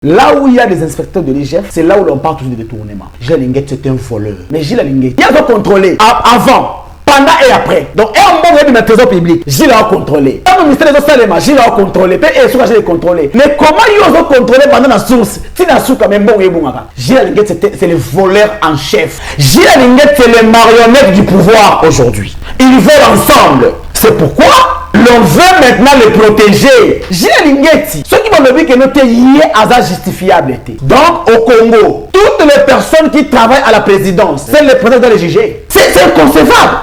Là où il y a des inspecteurs de l'IGF, c'est là où l'on parle toujours de détournement. Gilles Linguet, c'est un voleur. Mais Gilles Linguet, il a contrôlé avant, pendant et après. Donc, un bon de trésor public, Gilles a contrôlé. Un ministère des Salema, Gilles a contrôlé. Et Souka, Gilles a contrôlé. Mais comment ils ont contrôlé pendant la source? Tina Souka, même bon et bon. Gilles Linguet, c'est le voleur en chef. Gilles Linguet, c'est les marionnettes du pouvoir aujourd'hui. Ils volent ensemble. C'est pourquoi l'on veut maintenant les protéger. Gilles Linguetti, ceux qui vont me dire que notre lié à ça justifiable. Donc, au Congo, toutes les personnes qui travaillent à la présidence, c'est le président de les juger. C'est inconcevable.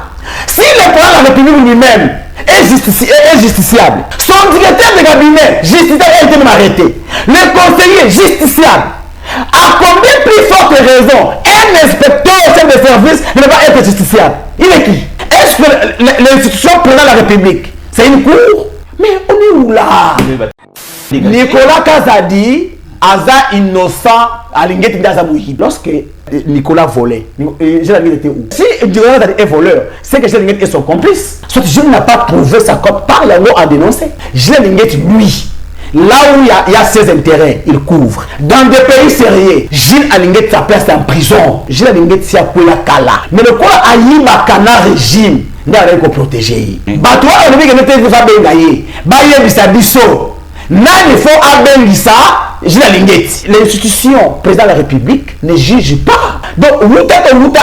Si le président de la République lui-même est justiciable, son directeur de cabinet, justiciable, a été même arrêté. Le conseiller, justiciable. À combien plus forte raison un inspecteur chef de service ne va pas être justiciable? Il est qui? Est-ce que l'institution président de la République, c'est une cour? Mais on est où là? Nicolas Kazadi, Aza innocent, à Linguetti Dazamoui. Lorsque Nicolas volait, Gilles Linguetti était où? Si Nicolas Kazadi est voleur, c'est que Gilles Linguetti est son complice. Sauf que Gilles n'a pas prouvé sa cote par la loi à dénoncer. Gilles Linguetti, lui, là où il y a ses intérêts, il couvre. Dans des pays sérieux, Gilles Linguetti, sa place est en prison. Gilles Linguetti, c'est à Kala. Mais le quoi a eu ma canard régime? Nous allons protéger. Toi, on dit que nous devons gagner. Baye Bisabiso. Nan il faut abengisa Gilles Linguetti. L'institution président de la République ne juge pas. Donc, Wuta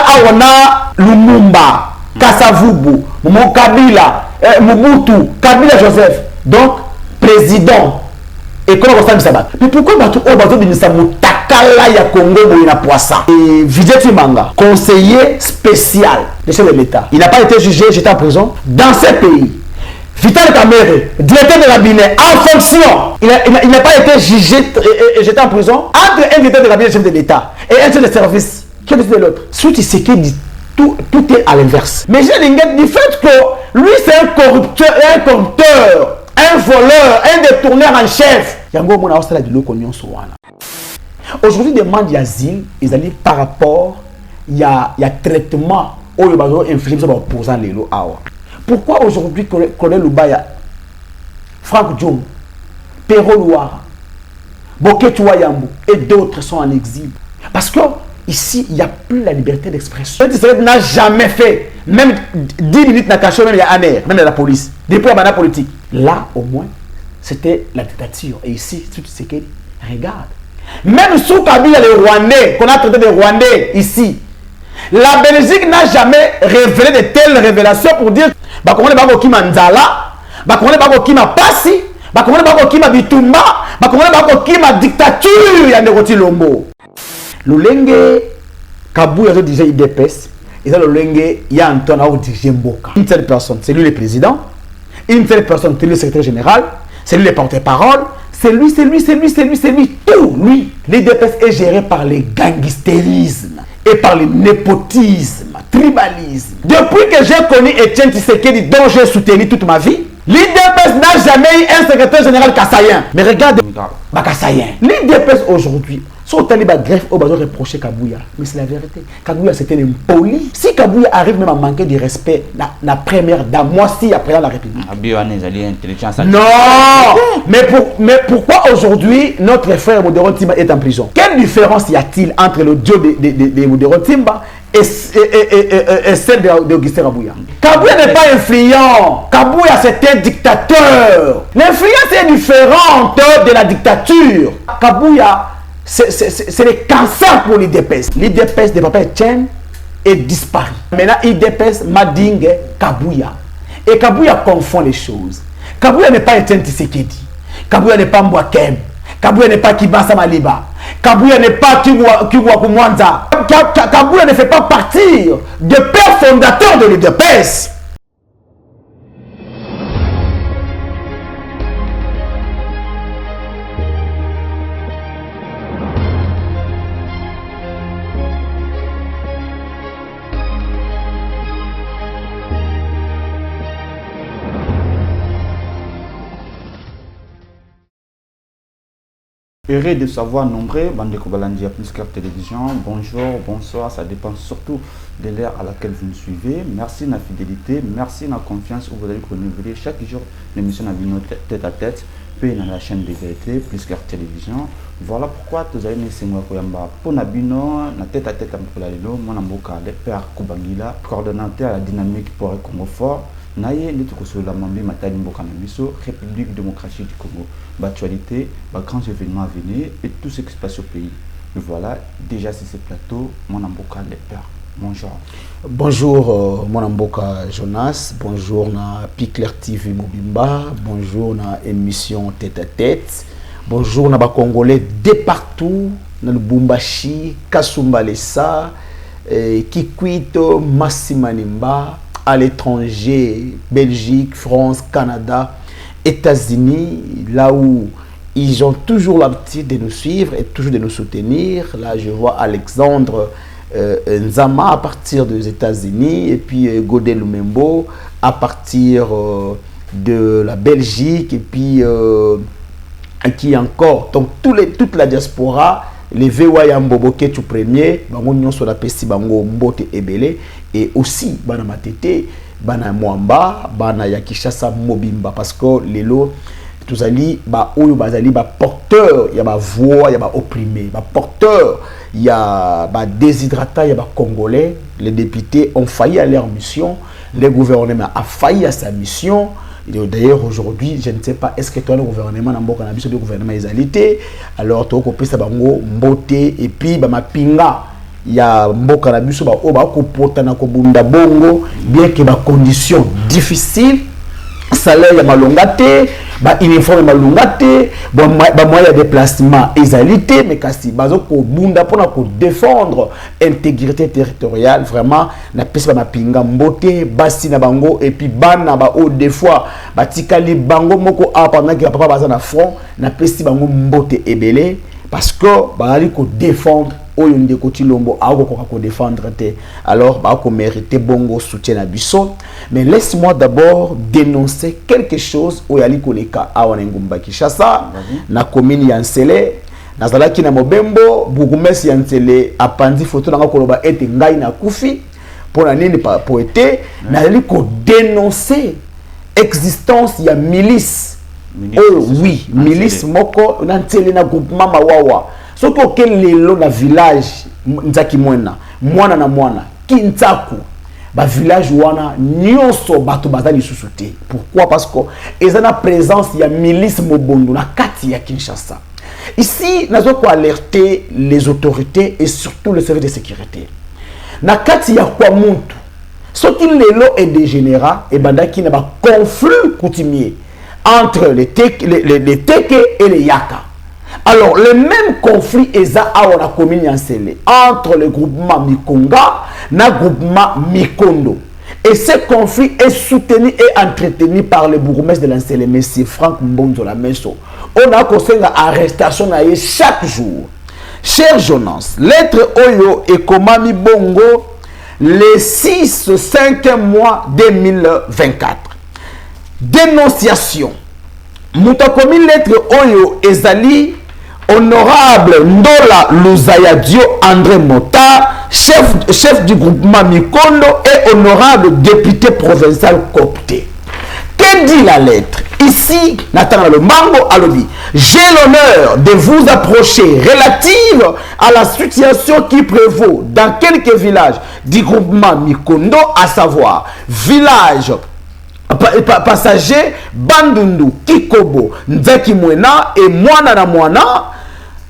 Awana Lumumba, Kasavubu, Kabila, Mobutu, Kabila Joseph. Donc, président. Et comment on s'en va? Mais pourquoi on va dire Takala ya Congo Moïna Poissa? Et Vijay Manga, conseiller spécial de chef de l'État. Il n'a pas été jugé, j'étais en prison. Dans ces pays, Vital Kamere, directeur de cabinet, en fonction, il n'a pas été jugé et j'étais en prison. Entre un directeur de cabinet, chef de l'État, et un chef de service, qui est de l'autre? Suite, c'est qui dit tout est à l'inverse. Mais j'ai l'ingénieur du fait que lui, c'est un corrupteur, un voleur, un détourneur en chef. Aujourd'hui, demande d'asile, ils allaient par rapport, il y a traitement où il y a infligé sur l'opposant les lois. Pourquoi aujourd'hui, Colonel Loubaya, Franck Diom, Perro Loire, Boketu Wayambu et d'autres sont en exil? Parce que ici, il n'y a plus la liberté d'expression. Israël n'a jamais fait, même 10 minutes n'a caché, même il y a un air, même la police, depuis la banane politique. Là, au moins, c'était la dictature. Et ici, tout ce qui regarde. Même sous Kabila, les Rwandais, qu'on a traité des Rwandais ici, la Belgique n'a jamais révélé de telles révélations pour dire bah comment les Kima Nzala, bah comment les Kima Passi, bah comment les Kima Bitumba, bah comment les Kima dictature, il y a des Lombo. Le Lenge Kabou a déjà IDPS, et là le Lenge il y a Antoine a dirigé Mboka. Une seule personne, c'est lui le président. Une seule personne, c'est lui le secrétaire général. C'est lui le porte-parole. C'est lui, tout, lui. L'IDPS est géré par le gangstérisme et par le népotisme, tribalisme. Depuis que j'ai connu Etienne Tshisekedi, dont j'ai soutenu toute ma vie, l'IDPS n'a jamais eu un secrétaire général kassaïen. Mais regarde, kassaïen. L'IDPS aujourd'hui, si on a greffe, on va reprocher Kabouya. Mais c'est la vérité. Kabouya, c'était impoli. Si Kabouya arrive même à manquer de respect, la première dame, moi, si après la République. Non! Mais pourquoi aujourd'hui notre frère Modéron Timba est en prison? Quelle différence y a-t-il entre le dieu de Modéron Timba et celle d'Augustin Kabouya? Kabouya n'est pas influent. Kabouya, c'est un dictateur. L'influence est différente de la dictature. Kabouya, c'est le cancer pour l'IDPS. L'IDPS de Papa Etienne est disparu. Maintenant, l'IDPS Madingue Kabouya. Et Kabouya confond les choses. Kabouya n'est pas Etienne Tshisekedi. Kabouya n'est pas Mbwakem. Kabouya n'est pas Kibasa Maliba. Kabouya n'est pas Kigwaku Mwanza. Kabouya ne fait pas partir des pères fondateurs de l'IDPS. Heureux de savoir nombreux, Bande Kobalandi à plus qu'à télévision. Bonjour, bonsoir, ça dépend surtout de l'heure à laquelle vous nous suivez. Merci de la fidélité, merci de la confiance où vous allez renouveler chaque jour l'émission à tête à tête. puis dans la chaîne de vérité, plus qu'Art Télévision. Voilà pourquoi tu as une séquence pour Nabino, na tête à tête avec Polalelo, mon amboka, le père Koubangila, coordonnateur à la dynamique pour le Congo fort. Naye Netukoso la Mambi Matali Mboka Nabiso, République démocratique du Congo. L'actualité, les grands événements à venir et tout ce qui se passe au pays. Et voilà, déjà sur ce plateau, mon amboka, le père. Bonjour. Bonjour, mon amboka Jonas. Bonjour na Picler TV Mobimba. Bonjour na émission Tête à Tête. Bonjour na Congolais de partout, na Lubumbashi, Kasumbalesa, Kikwito, Massimanimba, à l'étranger, Belgique, France, Canada, États-Unis, là où ils ont toujours l'habitude de nous suivre et toujours de nous soutenir. Là, je vois Alexandre Nzama à partir des États-Unis et puis Godel Lumembo à partir de la Belgique et puis qui encore. Donc, toute la diaspora, les VOA Mboboke tout premier, bango sur la pesti bango mbote ebele et aussi bana matete, bana mwamba, bana yakishasa mobimba parce que lelo tous ali ba oyo bazali ba porteur, ya ba voix, ya ba opprimé, ba porteur, ya ba déshydratat, ya ba congolais, les députés ont failli à leur mission, le gouvernement a failli à sa mission. D'ailleurs, aujourd'hui, je ne sais pas, est-ce que toi, le gouvernement, le gouvernement égalité, alors tu as coupé ça, mbote, et puis, ma pinga, il y a mboka na biso, bien que ma condition difficile, salaire ya malongate, uniforme malongate, moyen de déplacement égalité, mais kasi bazo ko bunda pour défendre intégrité territoriale, vraiment na pesa ba pinga mbote basi na bango et puis bana ba o des fois batikali bango moko a pendant que papa baza na front na pesi bango mbote ebele parce que bazali ko défendre oyo ndeko Chilombo ako ko défendre te, alors ba ko mériter bongo soutien na biso. Mais laisse-moi d'abord dénoncer quelque chose au yali koleka awa ngumba Kinshasa na commune ya Nsele nazalaki na Mobembo Bougumesi ya Nsele apandi photo nanga koloba ete ngai na kufi pona nini pa poete nazali ko dénoncer existence ya milice. Oh oui, milice moko na Nsele na groupement Mawawa. Surtout que lelo na village nzaki mwana mwana na mwana Kintaku ba village wana nyonso bato bazali susute. Pourquoi? Parce que ils ont la présence ya milice mobondo na kati ya Kinshasa. Ici nazo ko alerter les autorités et surtout le service de sécurité. Na kati ya kwa muntu soki lelo est dégénérat et bandaki na ba conflit coutumier entre les Teke et les Yaka. Alors, le même conflit est à la commune Yansele entre le groupement Mikonga et le groupement Mikondo. Et ce conflit est soutenu et entretenu par le bourgmestre de l'Ansele, M. Franck Mbonzo la Meso. On a conseillé l'arrestation chaque jour. Cher Jonas, lettre Oyo et Komami Bongo, le 6-5 mois 2024. Dénonciation. Mutakomi lettre Oyo Ezali. Honorable Ndola Luzayadio André Mota, chef du groupement Mikondo et honorable député provincial copté. Que dit la lettre? Ici, Nathan Le Mango Alobi, j'ai l'honneur de vous approcher relative à la situation qui prévaut dans quelques villages du groupement Mikondo, à savoir village passager Bandundu, Kikobo, Nzaki Mwena et Mwana na Mwana.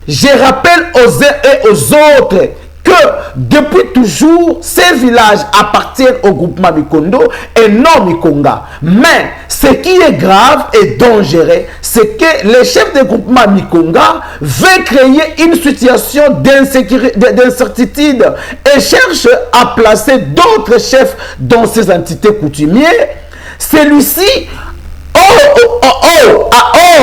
Je rappelle aux uns et aux autres que depuis toujours, ces villages appartiennent au groupement Mikondo et non Mikonga. Mais ce qui est grave et dangereux, c'est que les chefs de groupement Mikonga veulent créer une situation d'incertitude et cherchent à placer d'autres chefs dans ces entités coutumières. Celui-ci,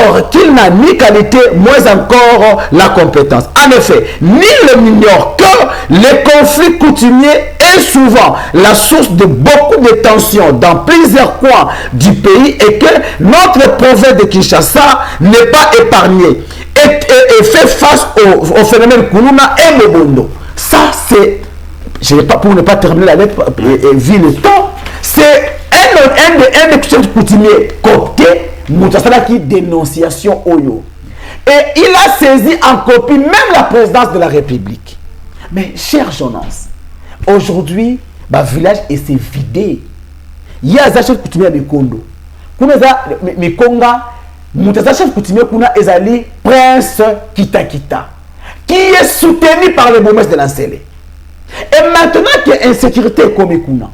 or qu'il n'a ni qualité, moins encore la compétence. En effet, nul n'ignore que les conflits coutumiers est souvent la source de beaucoup de tensions dans plusieurs coins du pays et que notre province de Kinshasa n'est pas épargnée et fait face au phénomène Koulouna et Mobondo. Ça, c'est, pour ne pas terminer la lettre et vu le temps, c'est un des coutumiers cooptés qui dénonciation Oyo. Et il a saisi en copie même la présidence de la République. Mais, cher Jonas, aujourd'hui, le village est vidé. Il y a des chefs coutumiers à Mikondo. Kuna za Mikonga, Moutaza chef coutumier kuna ezali Prince Kita Kita, qui est soutenu par le bourgmestre de l'Ancélé. Et maintenant qu'il y a insécurité comme Kuna,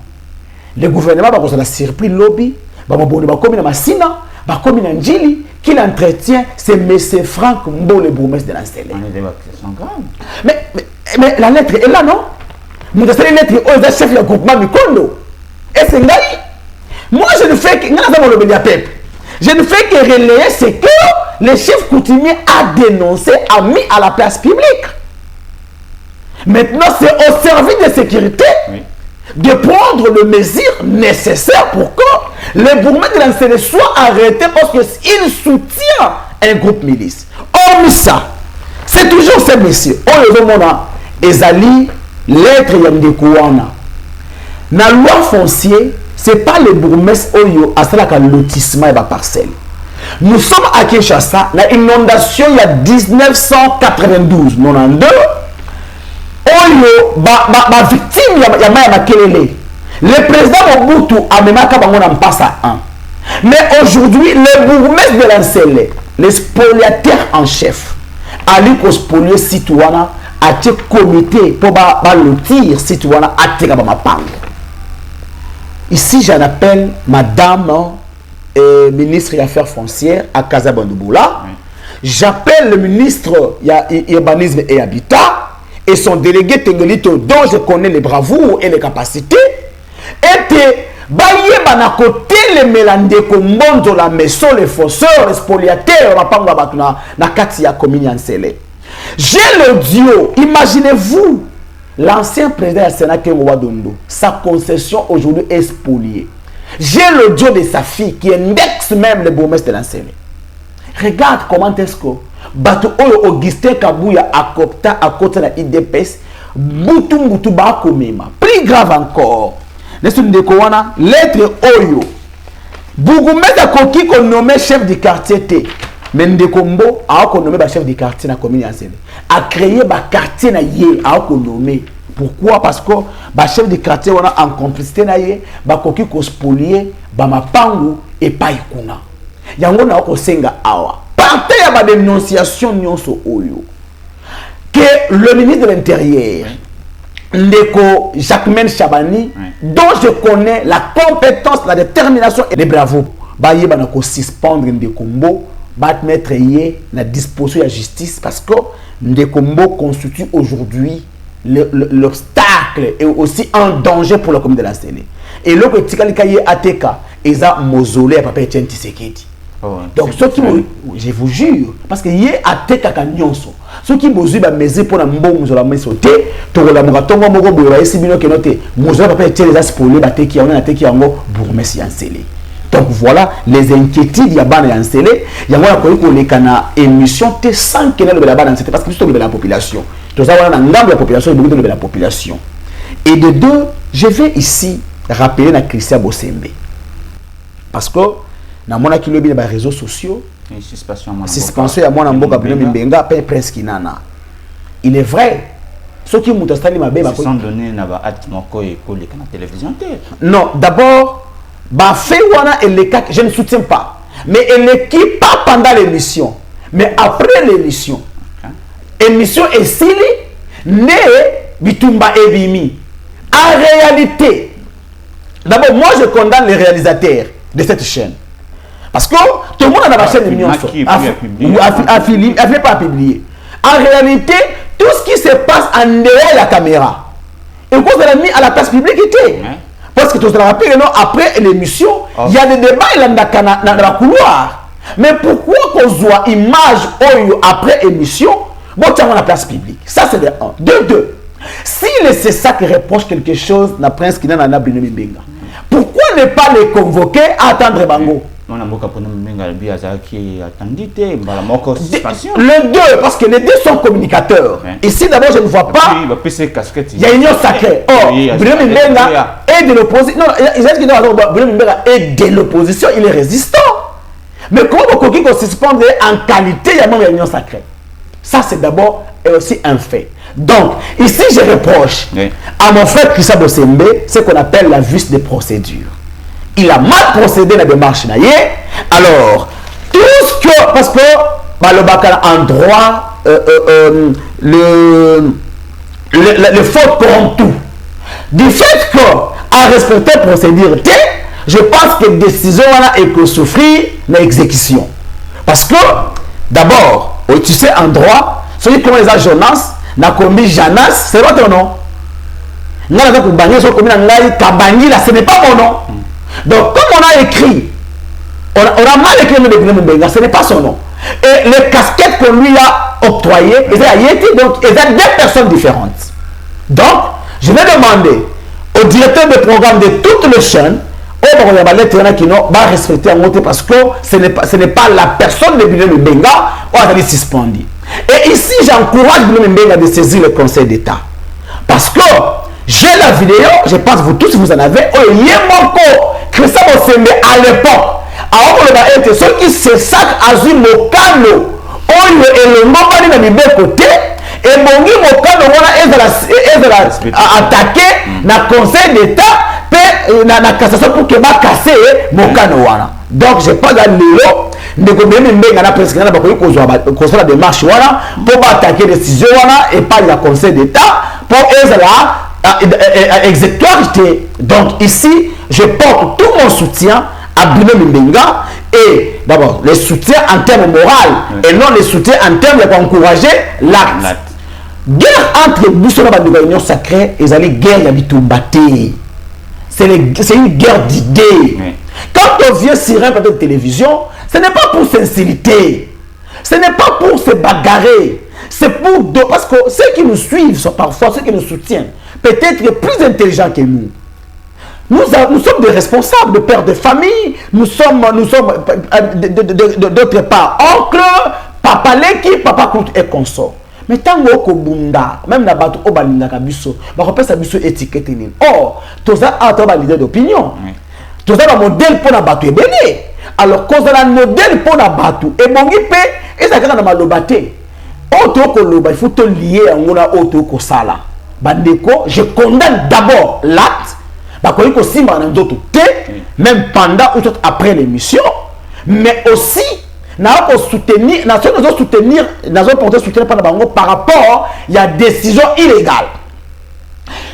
le gouvernement va la surpris lobby, va comme na Massina, va comme na Njili, qui l'entretient, c'est M. Franck Mbo, le bourgmestre de l'Ancélé. Mais la lettre est là, non? Moutaza la lettre est chef du groupement Mikondo. Et c'est là. Moi, je ne fais que je ne fais que relayer ce que le chef coutumier a dénoncé, a mis à la place publique. Maintenant, c'est au service de sécurité de prendre les mesures nécessaires pour que le bourgmestre de l'Ancélé soit arrêté parce qu'il soutient un groupe milice. Hormis ça, c'est toujours ces messieurs. On le voit, Ezali, lettre Yandekouana. Dans la loi foncière, ce n'est pas le bourgmestre Oyo à cela qu'un lotissement et la parcelle. Nous sommes à Kinshasa, la inondation il y a 1992, 92. Oyo, ma victime, il y a Makelele. Le président Mobutu a même un passe à 1. Mais aujourd'hui, le bourgmestre de l'Ancélé, les spoliateurs en chef, Ali ko spolier citoyen, a été comité pour lotir citoyen à Tegabamapang. Ici, j'en appelle Madame ministre des Affaires foncières à Casabandouboula. J'appelle le ministre Urbanisme et Habitat et son délégué Tengelito, dont je connais les bravoures et les capacités. Et baye bana côté les mélandés comme Mondo, la maison, les fausseurs, les spoliateurs, na katia commune Ancélé. J'ai l'audio, imaginez-vous. L'ancien président du Sénat, Wadondo, sa concession aujourd'hui est spoliée. J'ai l'audio de sa fille qui indexe même le bourgmestre de l'Ancélé. Regarde comment est-ce que Bato Oyo Augustin Kabouya a côté de la IDPS, Boutou Bakomema. Plus grave encore, lettre Oyo. Bourgmestre a Koki qu'on nommé chef du quartier T. Mais Ndekombo a nommé chef du quartier dans la commune Ancélé. A créé un quartier na yé a nommé. Pourquoi? Parce que le chef du quartier on a en complicité na yé ba koki ko spolier ba mapangu et pa ikuna. Yango na ko senga awa. Partez à ba dénonciation nyonso oyo. Que le ministre de l'Intérieur Ndeko Jacquemaine Chabani, dont je connais la compétence, la détermination et les bravos, ba yé ba na ko suspendre Ndekombo, ba mettre yé na disposition de la justice parce que Ndekombo constitue aujourd'hui l'obstacle et aussi un danger pour la commune de l'Ancélé. Et là, que Tikalikaye Ateka, ils ont mausolé à Papa Etienne Tshisekedi. Donc, ceux qui je vous jure, parce que yé Ateka Kanyonso, ceux qui mesurent la maison pour la mbon la main sauté, tu la muratongo mogo boya ici bino que noté, mausolé Papa Etienne les a spoilé, bateki on a ateki yango bourgmestre Ancélé. Donc voilà les inquiétudes, il y a ban et Ancélé, il y a moi qu'on les cana émission T sans qu'il y ait la ban Ancélé parce que c'est la population. Tout ça, on a un la population, beaucoup de la population. Et de deux, je vais ici rappeler à Christian Bosembe. Parce que dans mon akilo bi les réseaux sociaux, suspension à moi dans Mboka Bino Mbenga pas presque nana. Il est vrai. Ceux qui m'ont installé ma bébé sans donner na ba atmoko et ko les télévision. Non, d'abord ba fait wana et les je ne soutiens pas. Mais l'équipe pas pendant l'émission, mais après l'émission. Émission est sili né Bitumba Ebimi. En réalité, d'abord, moi je condamne les réalisateurs de cette chaîne. Parce que tout le monde a la chaîne d'émission. A pas publié. En réalité, tout ce qui se passe en dehors de la caméra, et qu'on a mis à la place publique, parce que tout le monde après l'émission, il y a des débats dans la couloir. Mais pourquoi qu'on voit image après émission? Bon, tiens, la place publique. Ça, c'est de 1. De 2. S'il c'est ça qui reproche quelque chose, la prince qui n'a pas Bino Mbenga, pourquoi ne pas les convoquer à attendre Bango? Le 2, parce que les deux sont communicateurs. Ici, d'abord, je ne vois pas. Il y a une union sacrée. Or, Bino Mbenga est de l'opposition. Non, Bino Mbenga est de l'opposition, il est résistant. Mais comment vous pouvez suspendre en qualité de membre de l'Union sacrée? Ça, c'est d'abord aussi un fait. Donc, ici, je reproche à mon frère Christian Bosembe ce qu'on appelle la vice de procédure. Il a mal procédé dans la démarche. Alors, tout ce que... Parce que, en droit, le faute corrompt tout. Du fait qu'à respecter la procédure, je pense que la décision est que souffrir l'exécution. Parce que, d'abord, tu sais, en droit, celui qui a les Jonas, n'a commis Janas, c'est votre nom. Ce n'est pas mon nom. Donc, comme on a écrit, on a mal écrit le nom de Mbenga, ce n'est pas son nom. Et les casquettes qu'on lui a octroyées, donc, il y a deux personnes différentes. Donc, je vais demander au directeur de programme de toutes les chaînes, qui va respecter en côté parce que ce n'est pas la personne de Billy Mbenga qui a été suspendu. Et ici, j'encourage Billy Mbenga de saisir le Conseil d'État. Parce que j'ai la vidéo, je pense que vous tous vous en avez, il y a Christian Bosembe à l'époque. Alors, ceux qui se sacrent à Mokano, et le moment de l'Ibé côté, et Bongi Mokano est attaqué dans le Conseil d'État, na cassation pour que va casser Mokano. Donc, je pense que l'élo, de Mbenga na presque na bakoyi kozwa la démarche wana pour attaquer décision wana et pas le Conseil d'État pour exécutoire. Donc ici, je porte tout mon soutien à Billy Mbenga et d'abord le soutien en termes moral et non le soutien en termes pour encourager l'acte. Guerre entre Bousso et l'Union sacrée, ils allaient guerre Yabitumbaté. C'est une guerre d'idées. Quand on vient sur un plateau de télévision, ce n'est pas pour sincérité. Ce n'est pas pour se bagarrer. C'est pour... Parce que ceux qui nous suivent sont parfois, ceux qui nous soutiennent, peut-être plus intelligents que nous. Nous sommes des responsables, de pères de famille. Nous sommes d'autre part, oncle, papa Leki, papa Kout et consort. Mais tant que bunda, même na bato obalinga kabiso, ba repère sa biso étiquette ni. Or, toza a leader d'opinion. Toza un modèle pour la bato ebele. Alors cause la modèle pour la bato et bongi pe ezaka na malobate. Auto ko loba, il faut te lier en ngona auto ko sala. Bandeko, je condamne d'abord l'acte. Ba ko ko simba na ndoto te, même pendant ou après l'émission, mais aussi nous soutenir, nous porter soutien par rapport à la décision illégale.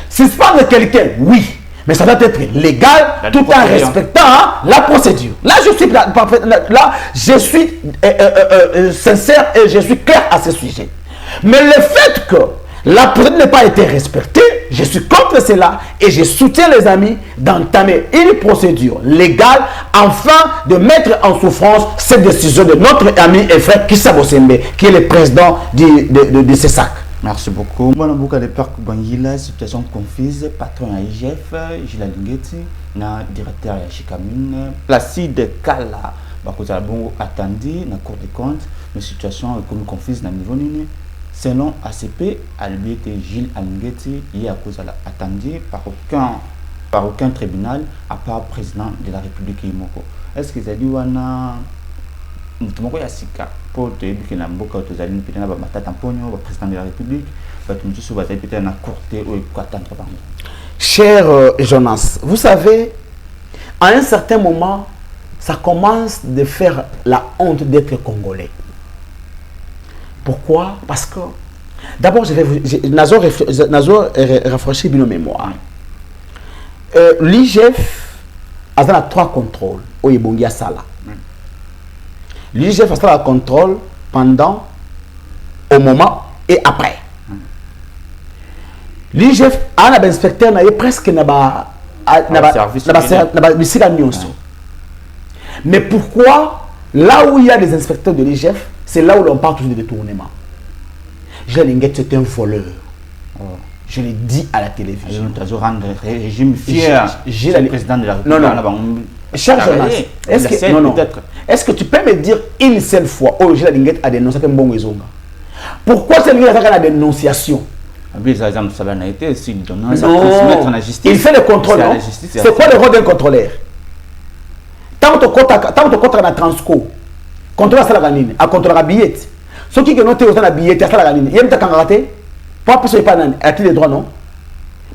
Suspendre quelqu'un, oui, mais ça doit être légal tout en respectant la procédure. Là, je suis sincère et je suis clair à ce sujet. Mais le fait que la procédure n'ait pas été respectée, je suis contre cela et je soutiens les amis d'entamer une procédure légale afin de mettre en souffrance cette décision de notre ami et frère Christian Bosembe, qui est le président de CESAC. Merci beaucoup. Moi, je suis Bangila, situation confuse, patron à IGF, Gila Lingeti, directeur à Chikamine, Placide Kala, je attendu dans la Cour des comptes, mais situation est confuse dans le niveau nini. Selon ACP, Albiete Gilles Alingeti, il est à cause de attendu par aucun tribunal, à part le président de la République Imoko. Est-ce que vous avez dit que Sika pour te dire que la Mboka aux alliés peut être battu tamponio le président de la République, va te dire que peut-être na courte ou attendre. Cher Jonas, vous savez, à un certain moment, ça commence de faire la honte d'être congolais. Pourquoi? Parce que d'abord, Nazo rafraîchit nos mémoires. L'IGF a 3 contrôles au Ibongia Sala. L'IGF a fait le contrôle pendant, au moment et après. L'IGF a un inspecteur presque mais pourquoi là où il y a des inspecteurs de l'IGF, c'est là où l'on parle toujours de détournement. Jelinguet, c'est un voleur. Je l'ai dit à la télévision. Régime fier. Le président de la République. Non. Cher Jonas, est-ce que tu peux me dire une seule fois où Jelinguet a dénoncé un bon raison? Pourquoi Jelinguet a la dénonciation? Il fait le contrôle. C'est quoi le rôle d'un contrôleur? Tant que tu contre la Transco, Contrôle ça la nini. A contrôle la billette. Ce qui est noté dans la billette, ça la nini. Il y a une kangaraté. Pas plus pas nan. A des droits non.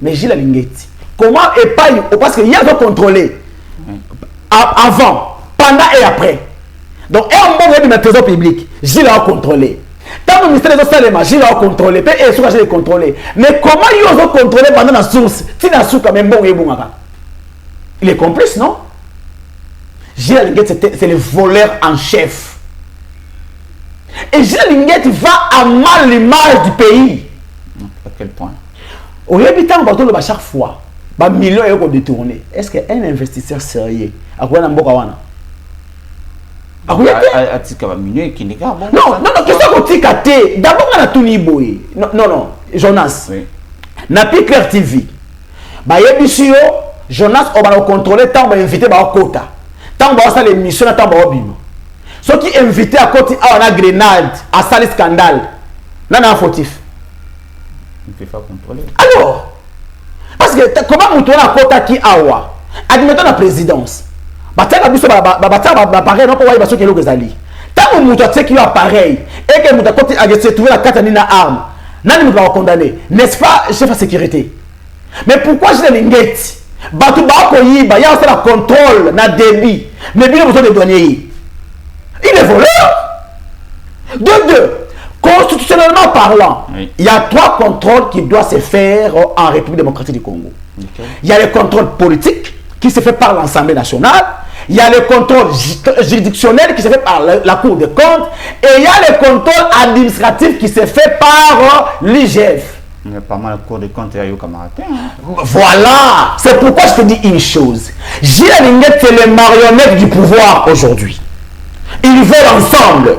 Mais j'ai la lingette. Comment épargne parce qu'il y a de contrôler avant, pendant et après. Donc, et en bon de trésor public, j'ai la contrôler. Tant que le ministère des Salema, j'ai la contrôler. Et sur j'ai contrôler. Mais comment ils ont contrôlé pendant la source? Si la source quand même bon et bon. Il est complice, non? Gilles Linguette, c'est le voleur en chef. Et Gilles Linguette va à mal l'image du pays. À quel point? Au habitant, on va chaque fois. Millions d'euros détournés. Est-ce qu'un investisseur sérieux a quoi dans Bokawana? Non, qu'est-ce qu'on dit qu'à d'abord, on a tout niboé. Non, Jonas. Napi Claire TV. Yebisio, Jonas, on va contrôler tant on va inviter à Kota. Tant on va faire l'émission, tant on va bim. Ceux qui invités à côté à la grenade, à saler scandale, non, non, fautif. Il ne peut pas contrôler. Alors, parce que comment on tourne à Kota qui awa, admettons la présidence. Batia biso pareil non pas parce que le gazali. Tant que muto tse qui appareil et que muto côté a se trouver la carte na arme. Nani muto va condamner, n'est-ce pas chef de sécurité? Mais pourquoi je l'ingette? Batu ba ko yiba, il y a aussi la contrôle na débit. Mais bien besoin de douanier. Il est voleur. De deux, constitutionnellement parlant, il y a 3 contrôles qui doivent se faire en République démocratique du Congo. Il y a le contrôle politique qui se fait par l'Assemblée nationale, il y a le contrôle juridictionnel qui se fait par la Cour des comptes, et il y a le contrôle administratif qui se fait par l'IGF. Il y a pas mal de Cour des comptes et voilà, c'est pourquoi je te dis une chose. Gilles Linguette, c'est les marionnettes du pouvoir aujourd'hui. Ils veulent ensemble.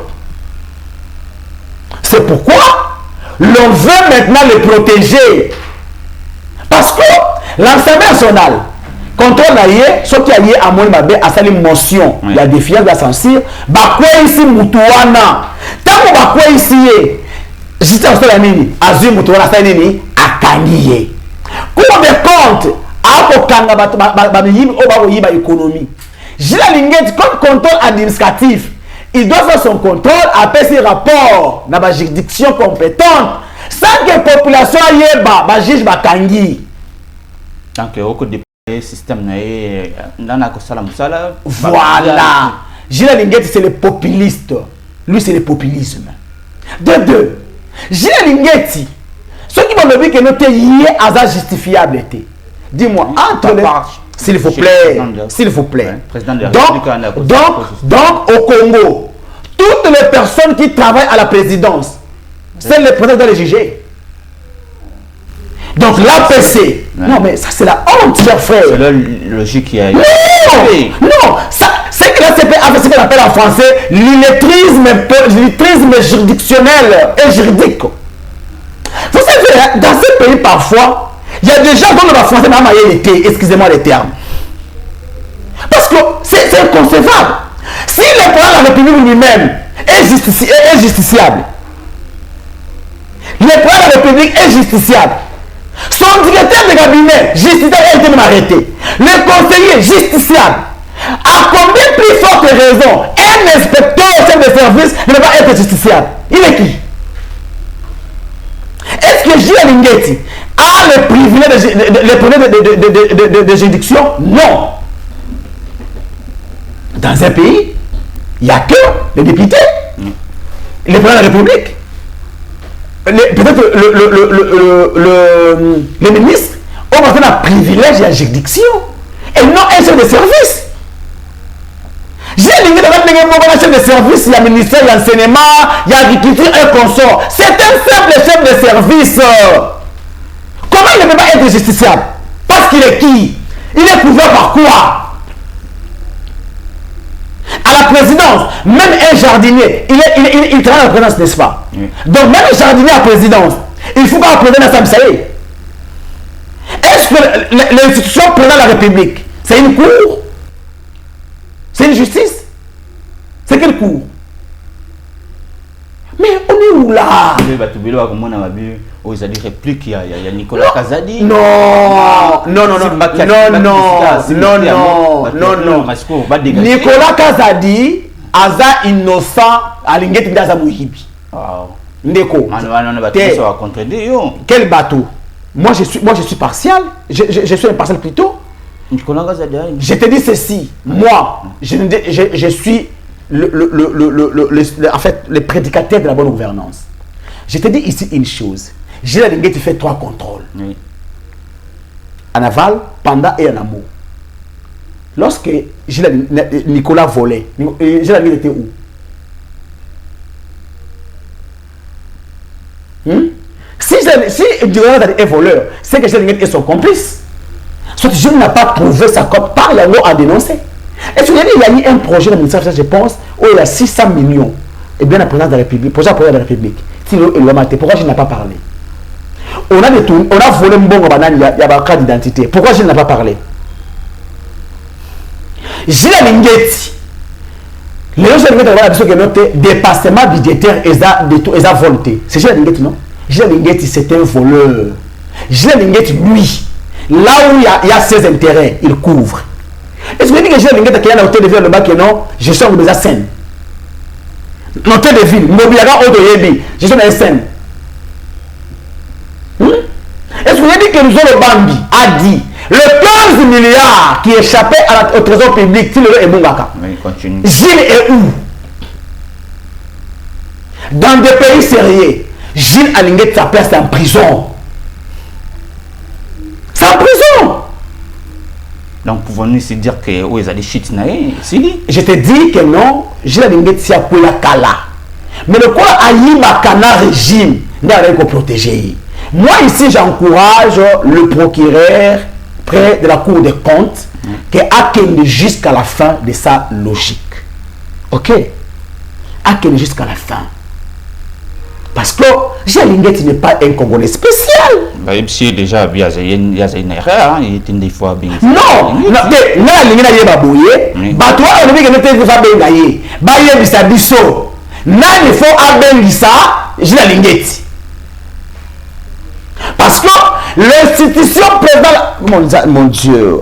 C'est pourquoi l'on veut maintenant les protéger. Parce que l'Assemblée nationale, contrôle d'ailleurs, ce qui a lié à mon babé, à sa motion, il y a défiance de la censure, bakwe ici Moutouana. Tant que bakwe ici, juste en ce moment, Azur Moutouana, ça nini, à Kangiye. Cour des comptes, à Kokanga, Babayim, Obaoyi, économie. Gilles Linguette, comme contrôle administratif, il doit faire son contrôle après ses rapports dans la juridiction compétente, sans que la population y juge Bakangi. Tant que au côté système voilà. Gilles Linguette, c'est le populiste. Lui, c'est le populisme. De deux, Gilles Linguette, ceux qui vont me dire que notre lié à ça justifiable. Dis-moi, entre les... S'il vous plaît, s'il vous plaît. Donc, au Congo, toutes les personnes qui travaillent à la présidence, c'est le président de les juger. Donc l'APC, non mais ça c'est la honte, cher frère. C'est la logique qui a... Non, c'est que l'APC a fait ce qu'on appelle en français l'illettrisme juridictionnel et juridique. Vous savez, dans ces pays parfois, il y a des gens dont le français m'a maillé l'été, excusez-moi les termes. Parce que c'est inconcevable. Si le président de la République lui-même est justiciable, le président de la République est justiciable, son directeur de cabinet justiciable a été même arrêté, le conseiller justiciable, à combien plus forte raison un inspecteur chef de service ne va pas être justiciable? Il est qui? Est-ce que Gilles Linguette a le privilège de juridiction? Non. Dans un pays, il n'y a que les députés, les présidents de la République, peut-être le ministre ont un privilège et la juridiction, et non un chef de service. J'ai l'idée un chef de service, il y a ministère, il y a l'enseignement, il y a l'agriculture, un consort. C'est un simple chef de service. Comment il ne peut pas être justiciable? Parce qu'il est qui? Il est couvert par quoi? À la présidence, même un jardinier, il travaille à la présidence, n'est-ce pas? Donc même un jardinier à la présidence, il faut pas président à Samsaï. Est-ce que l'institution président de la République, c'est une cour? C'est une justice? C'est quelle cour? Mais on est où là? Vous avez réplique, il y a Nicolas Kazadi. Non. Nicolas Kazadi, aza innocent alingeti ndaza muhibi. Ndeko. Quel bateau? Moi je suis partial. Je suis impartial plutôt. Je te dis ceci. Moi, je suis en fait le prédicateur de la bonne gouvernance. Je te dis ici une chose. Gilles Alingeti fait 3 contrôles. Oui. En aval, pendant et en amont. Lorsque Nicolas volait, Gilles Alingeti était où? Si Nicolas est voleur, c'est que Gilles Alingeti est son complice. Soit je n'a pas trouvé sa cote par la loi à dénoncer. Et tu il y a eu un projet de ministère, je pense, où il y a 600 millions. Et bien la présidence de la République, projet de la République. Pourquoi je n'ai pas parlé? On a volé un bon banane, il y a un cas d'identité. Pourquoi je n'ai pas parlé? Gilles Alingeti, les gens qui ont noté dépassement budgétaire et ça volonté. C'est Gilles Alingeti, non? Gilles Alingeti, c'est un voleur. Gilles Alingeti, lui, là où il y a ses intérêts, il couvre. Est-ce que vous dites que Gilles Alingeti qui a un hôtel de ville, le bac et non, gestion de la scène. L'hôtel de ville, Mobiliaga Odoyebi, gestion de la scène. Est-ce que vous dites que nous avons le Bambi a dit le 15 milliards qui échappait au trésor public, c'est le Ebungaka. Gilles est où? Dans des pays sérieux, Gilles Alingeti, sa place, c'est en prison. C'est en prison. Donc, pouvons-nous se dire que oui, ils ont des shit naïs? Je te dis que non, Gilles Alingeti a pris la Kala. Mais le quoi a eu ma Kana régime, n'a rien qu'à protéger. Moi, ici, j'encourage le procureur près de la Cour des comptes qui a jusqu'à la fin de sa logique. Ok? A jusqu'à la fin. Parce que Gilles Alingeti n'est pas un Congolais spécial. Même si déjà, il y a une erreur, il est des fois bien. Non, mais là, il y a des babouillés. Bateau, on dit que nous devons faire bengaye. Baye bisa biso. Nan il faut abengisa Gilles Alingeti. Parce que l'institution présidente, mon Dieu,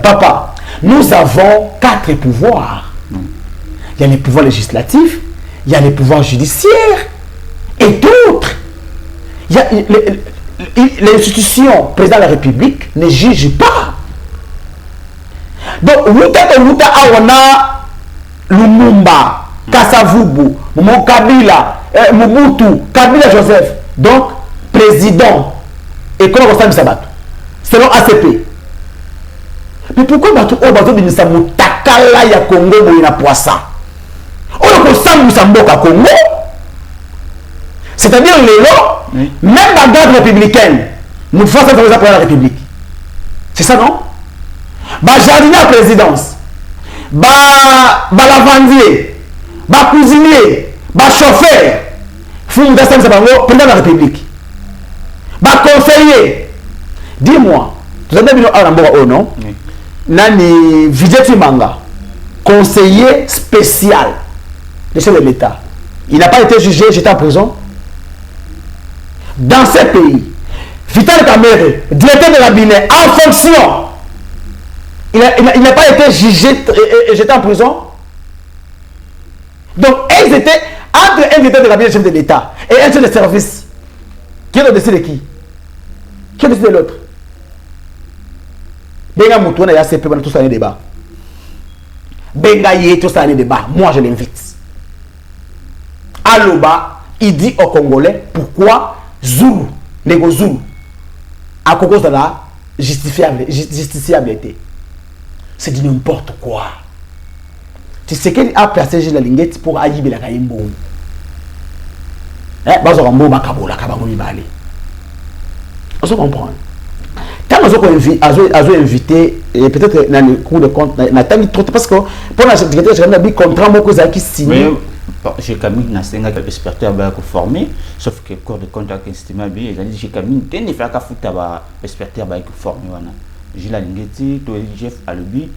papa, nous avons 4 pouvoirs. Il y a les pouvoirs législatifs, il y a les pouvoirs judiciaires et d'autres. L'institution président de la République ne juge pas. Donc, on a Lumumba, Kasavubu, Kabila, Mobutu, Kabila Joseph. Donc, président. Et comment on s'est selon ACP. Mais pourquoi on va dire que Takala ya Congo na poisson? On a Mboka Congo. C'est-à-dire même la garde républicaine, nous faisons ça pour la République. C'est ça, non? Jardinier à présidence, lavandier, cuisinier, chauffeur, président de la République, conseiller. Dis-moi, vous avez vu un non? Nani Vijay Manga, conseiller spécial de chef de l'État. Il n'a pas été jugé, j'étais en prison. Dans ces pays, Vital Kamere, directeur de cabinet, en fonction, il n'a pas été jugé et j'étais en prison. Donc, ils étaient entre un directeur de cabinet, chef de l'État, et un chef de service. Qui est au-dessus de qui? Qui est au-dessus de l'autre? Benga Moutouana et ACP, tout ça, un débat. Benga Yé, tout ça, un débat. Moi, je l'invite. Aloba, il dit aux Congolais pourquoi Zulu, les Zulu, à cause de la justiciabilité. C'est du n'importe quoi. Tu sais qu'il a placé Gilles Alingeti pour Aïbe la Kaimbo. On se comprend. Quand on a invité, peut-être dans le cours de compte, parce que pour la sécurité, j'ai un contrat qui signé. J'ai Camille Nasenga qui est experteur formé, sauf que le cours de compte est estimé, il a dit j'ai Camille qui n'est pas experteur formé. Gilles Alingeti, Jeff Alubi,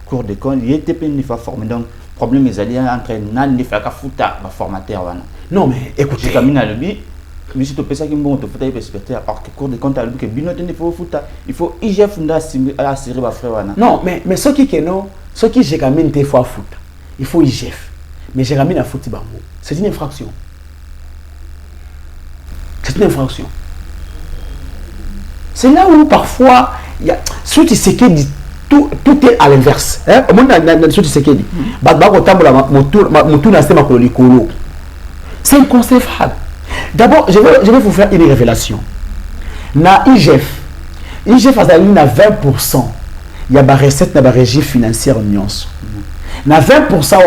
cours de compte, il était pas formé. Donc, le problème est entre Nan et Fakafuta, formateur. Non, mais écoutez, Camille Alubi. Mais si tu penses qu'il faut faire des experts, alors que cours de compte à lui, il faut IGF à assurer ma frère. Non, mais ce qui est non, Ce qui j'ai quand des fois à foot, il faut IGF. Mais j'ai ramené à foot, c'est une infraction. C'est une infraction. C'est là où parfois, il y a ce qui se dit, tout est à l'inverse. Au monde dans ce qui se dit, c'est inconcevable. D'abord, je vais vous faire une révélation. Na IGF a 20%. Il y a des recettes, des régies financières en nuance. Na 20%,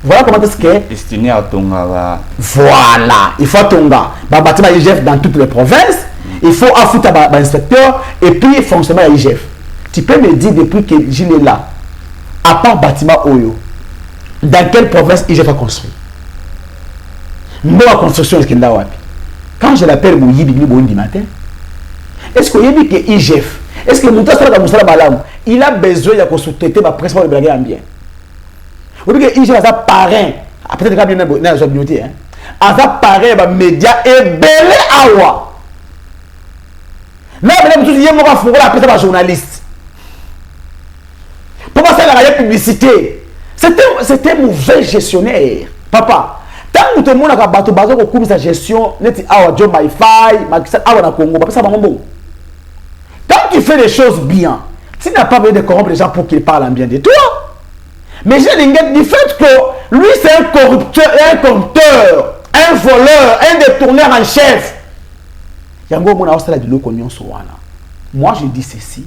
voilà comment est-ce que destiné à Tonga. Voilà, il faut Tonga. Bâtiment IGF dans toutes les provinces. Il faut affouter l'inspecteur et puis fonctionnement à IGF. Tu peux me dire depuis que Gilles est là, à part bâtiment Oyo, dans quelle province IGF a construit? Non, la construction est là. Quand je l'appelle Mouyibi du matin, est-ce qu'il y a dit que IGF, est-ce que Moussa il a besoin de consulter ma presse pour le blaguer en bien? Vous dites que IGF a parrain, peut-être qu'il y a bien dans la communauté, a parrain, les médias et belé awa. Mais il y a un journaliste. Pourquoi ça n'a pas publicité? C'était un mauvais gestionnaire. Papa, tant que tout le monde a battu sa gestion, quand tu fais les choses bien, tu n'as pas besoin de corrompre les gens pour qu'ils parlent bien de toi. Mais j'ai du fait que lui c'est un corrupteur, un voleur, un détourneur en chef. Moi je dis ceci,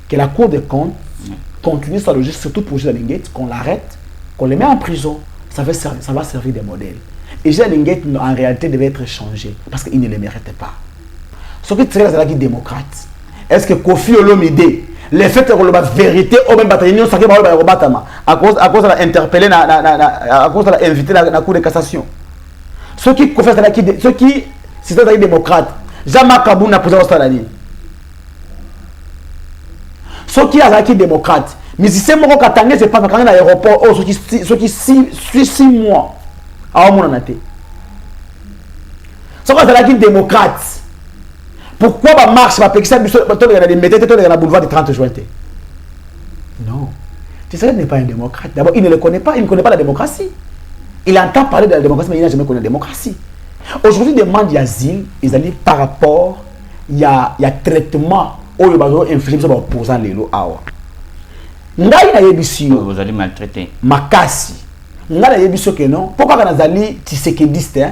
que la Cour des comptes continue sa logique, surtout pour Gilles Linguette, qu'on l'arrête, qu'on le met en prison, ça va servir de modèle. Et Gilles Linguette en réalité devait être changé parce qu'il ne le méritait pas. Ce qui serait la démocrate, est-ce que Kofi Olomide, le fait que la vérité au même bataillon, à cause de l'interpeller, à cause de l'inviter à la Cour de cassation. Ceux qui confessent ceux qui c'est la démocrate, Jean-Marc Kabou n'a posé au stade. Ceux qui sont démocrates, mais si c'est mon Katangé, c'est pas quand on a l'aéroport, ceux qui 6 mois à mon anaté. Ceux qui sont démocrates, pourquoi ma marche va payer ça, le boulevard du 30 juin? Non. Tu sais, il n'est pas un démocrate. D'abord, il ne le connaît pas, il ne connaît pas la démocratie. Il entend parler de la démocratie, mais il n'a jamais connu la démocratie. Aujourd'hui, demande d'asile, ils allaient par rapport, il y a traitement où il y a infligé sur l'opposant les lois. Vous allez maltraiter. Makasi. Nga na yebiso que non. Pourquoi quand nazali tisekediste,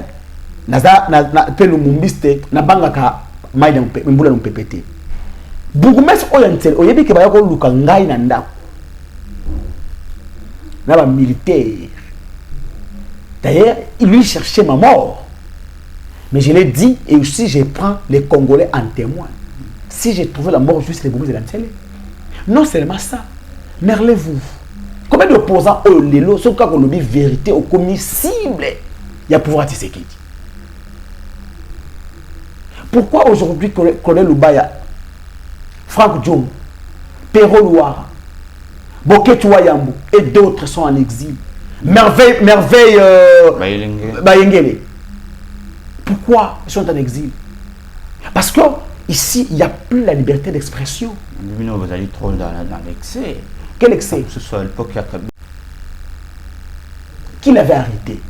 naza na pelo mumbiste na bangaka maïda mbula no PPT. Bourgmestre oyantel oyebi ke bayako luka ngai na ndako. Na ba militaire. D'ailleurs, il lui cherchait ma mort. Mais je l'ai dit, et aussi je prends les Congolais en témoin. Si j'ai trouvé la mort juste les bourgmestres de l'Antelé. Non seulement ça, mais relevez-vous. Combien d'opposants au Lelo, sauf quand on dit vérité au commissible, il y a pouvoir à Tshisekedi. Pourquoi aujourd'hui, Colonel Lubaya, Franck Djom, Perro Louara, Boketu Wayambu et d'autres sont en exil? Merveille Bayengele. Pourquoi ils sont en exil? Parce que ici, il n'y a plus la liberté d'expression. Vous allez trop dans l'excès. Quel excès? Ce soit l'époque qui l'avait arrêté?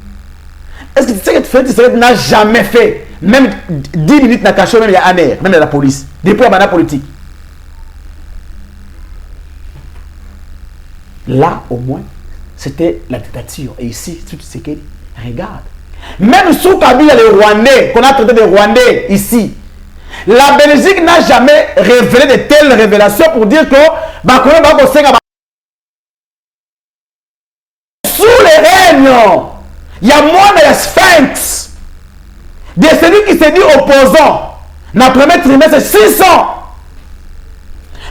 Est-ce que Tshisekedi n'a jamais fait, même 10 minutes n'a caché, même il y a un air, même la police, depuis la politique? Là, au moins, c'était la dictature. Et ici, Tshisekedi, regarde. Même sous Kabila, les Rwandais, qu'on a traité des Rwandais ici, la Belgique n'a jamais révélé de telles révélations pour dire que sous les règnes, il y a moins de sphinx. De celui qui s'est dit opposant, dans le premier trimestre, c'est 600.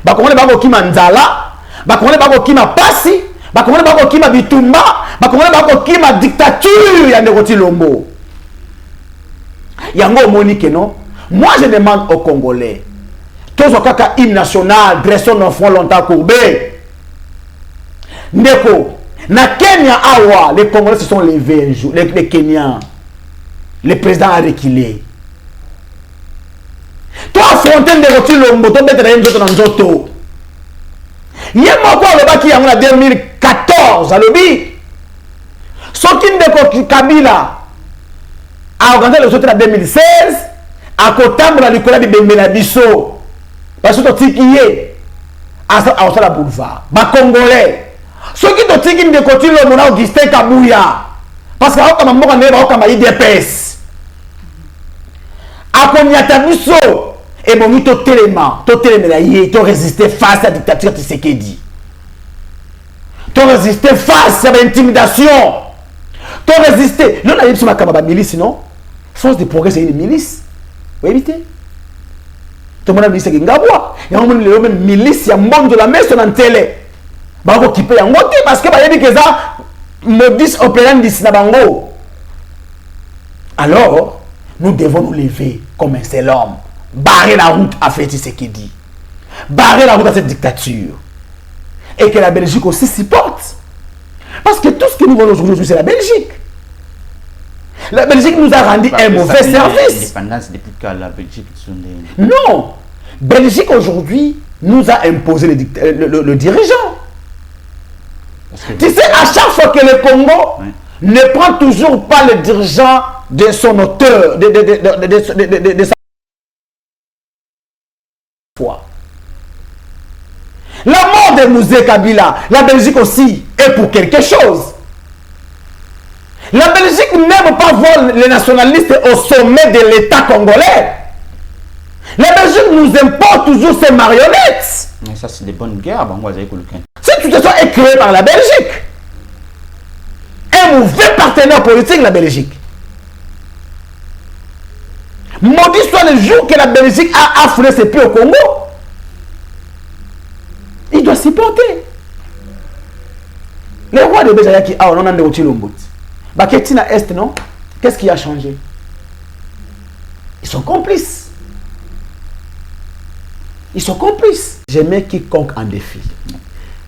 Bakonde bako kima nzala, bakonde bako kima pasi, bakonde bako kima bitumba, bakonde bako kima dictature ya Ndekoti Lombo. Yango monique non. Moi je demande aux Congolais, tous au kaka hymne national, dressons nos fronts longtemps courbés. Ndeko, na Kenya awa, les Congolais se sont levés un jour, les Kenyans, le président a reculé. Toi, Fontaine de Roti Lombo, toi, bête dans Nzoto. Il y a moi qui en 2014 à l'objet. Ce qui ne Kabila a organisé le autres en 2016 à côté de l'école de Bembela Bisso. Parce que tu qui est à la boulevard. Ba Congolais. Ce qui te dit de côté le mon Augustin Kabouya. Parce que quand on a IDPS. À Konyata Bisso. Et bon, tu as résisté face à la dictature Tshisekedi. Tu as résisté face à l'intimidation. Tu as résisté. Nous, on a dit que c'est une milice, non? Force de progrès, c'est une milice. Vous évitez? Tout le monde a dit que c'est une gaboua. Il y a une milice, il y a un monde de la messe sur la télé. Il y a un qui peut y avoir parce que il y a des modus operandi ici. Alors, nous devons nous lever comme un seul homme. Barrer la route à fait ce qu'il dit. Barrer la route à cette dictature. Et que la Belgique aussi s'y porte. Parce que tout ce que nous voulons aujourd'hui, c'est la Belgique. La Belgique nous a rendu un mauvais service. L'indépendance depuis quand la Belgique Non. Belgique aujourd'hui nous a imposé le dirigeant. Tu sais, à chaque fois que le Congo ne prend toujours pas le dirigeant de son auteur, de sa foi. La mort de Mouzé Kabila, la Belgique aussi est pour quelque chose. La Belgique n'aime pas voir les nationalistes au sommet de l'État congolais. La Belgique nous importe toujours ses marionnettes. Mais ça, c'est des bonnes guerres. Cette situation est créée par la Belgique. Un mauvais partenaire politique, la Belgique. Maudit soit le jour que la Belgique a foulé ses pieds au Congo. Il doit s'y porter. Les rois de Béjaïa qui ont un de Chilombout. Baketina Est, non? Qu'est-ce qui a changé? Ils sont complices. Ils sont complices. Je mets quiconque en défi.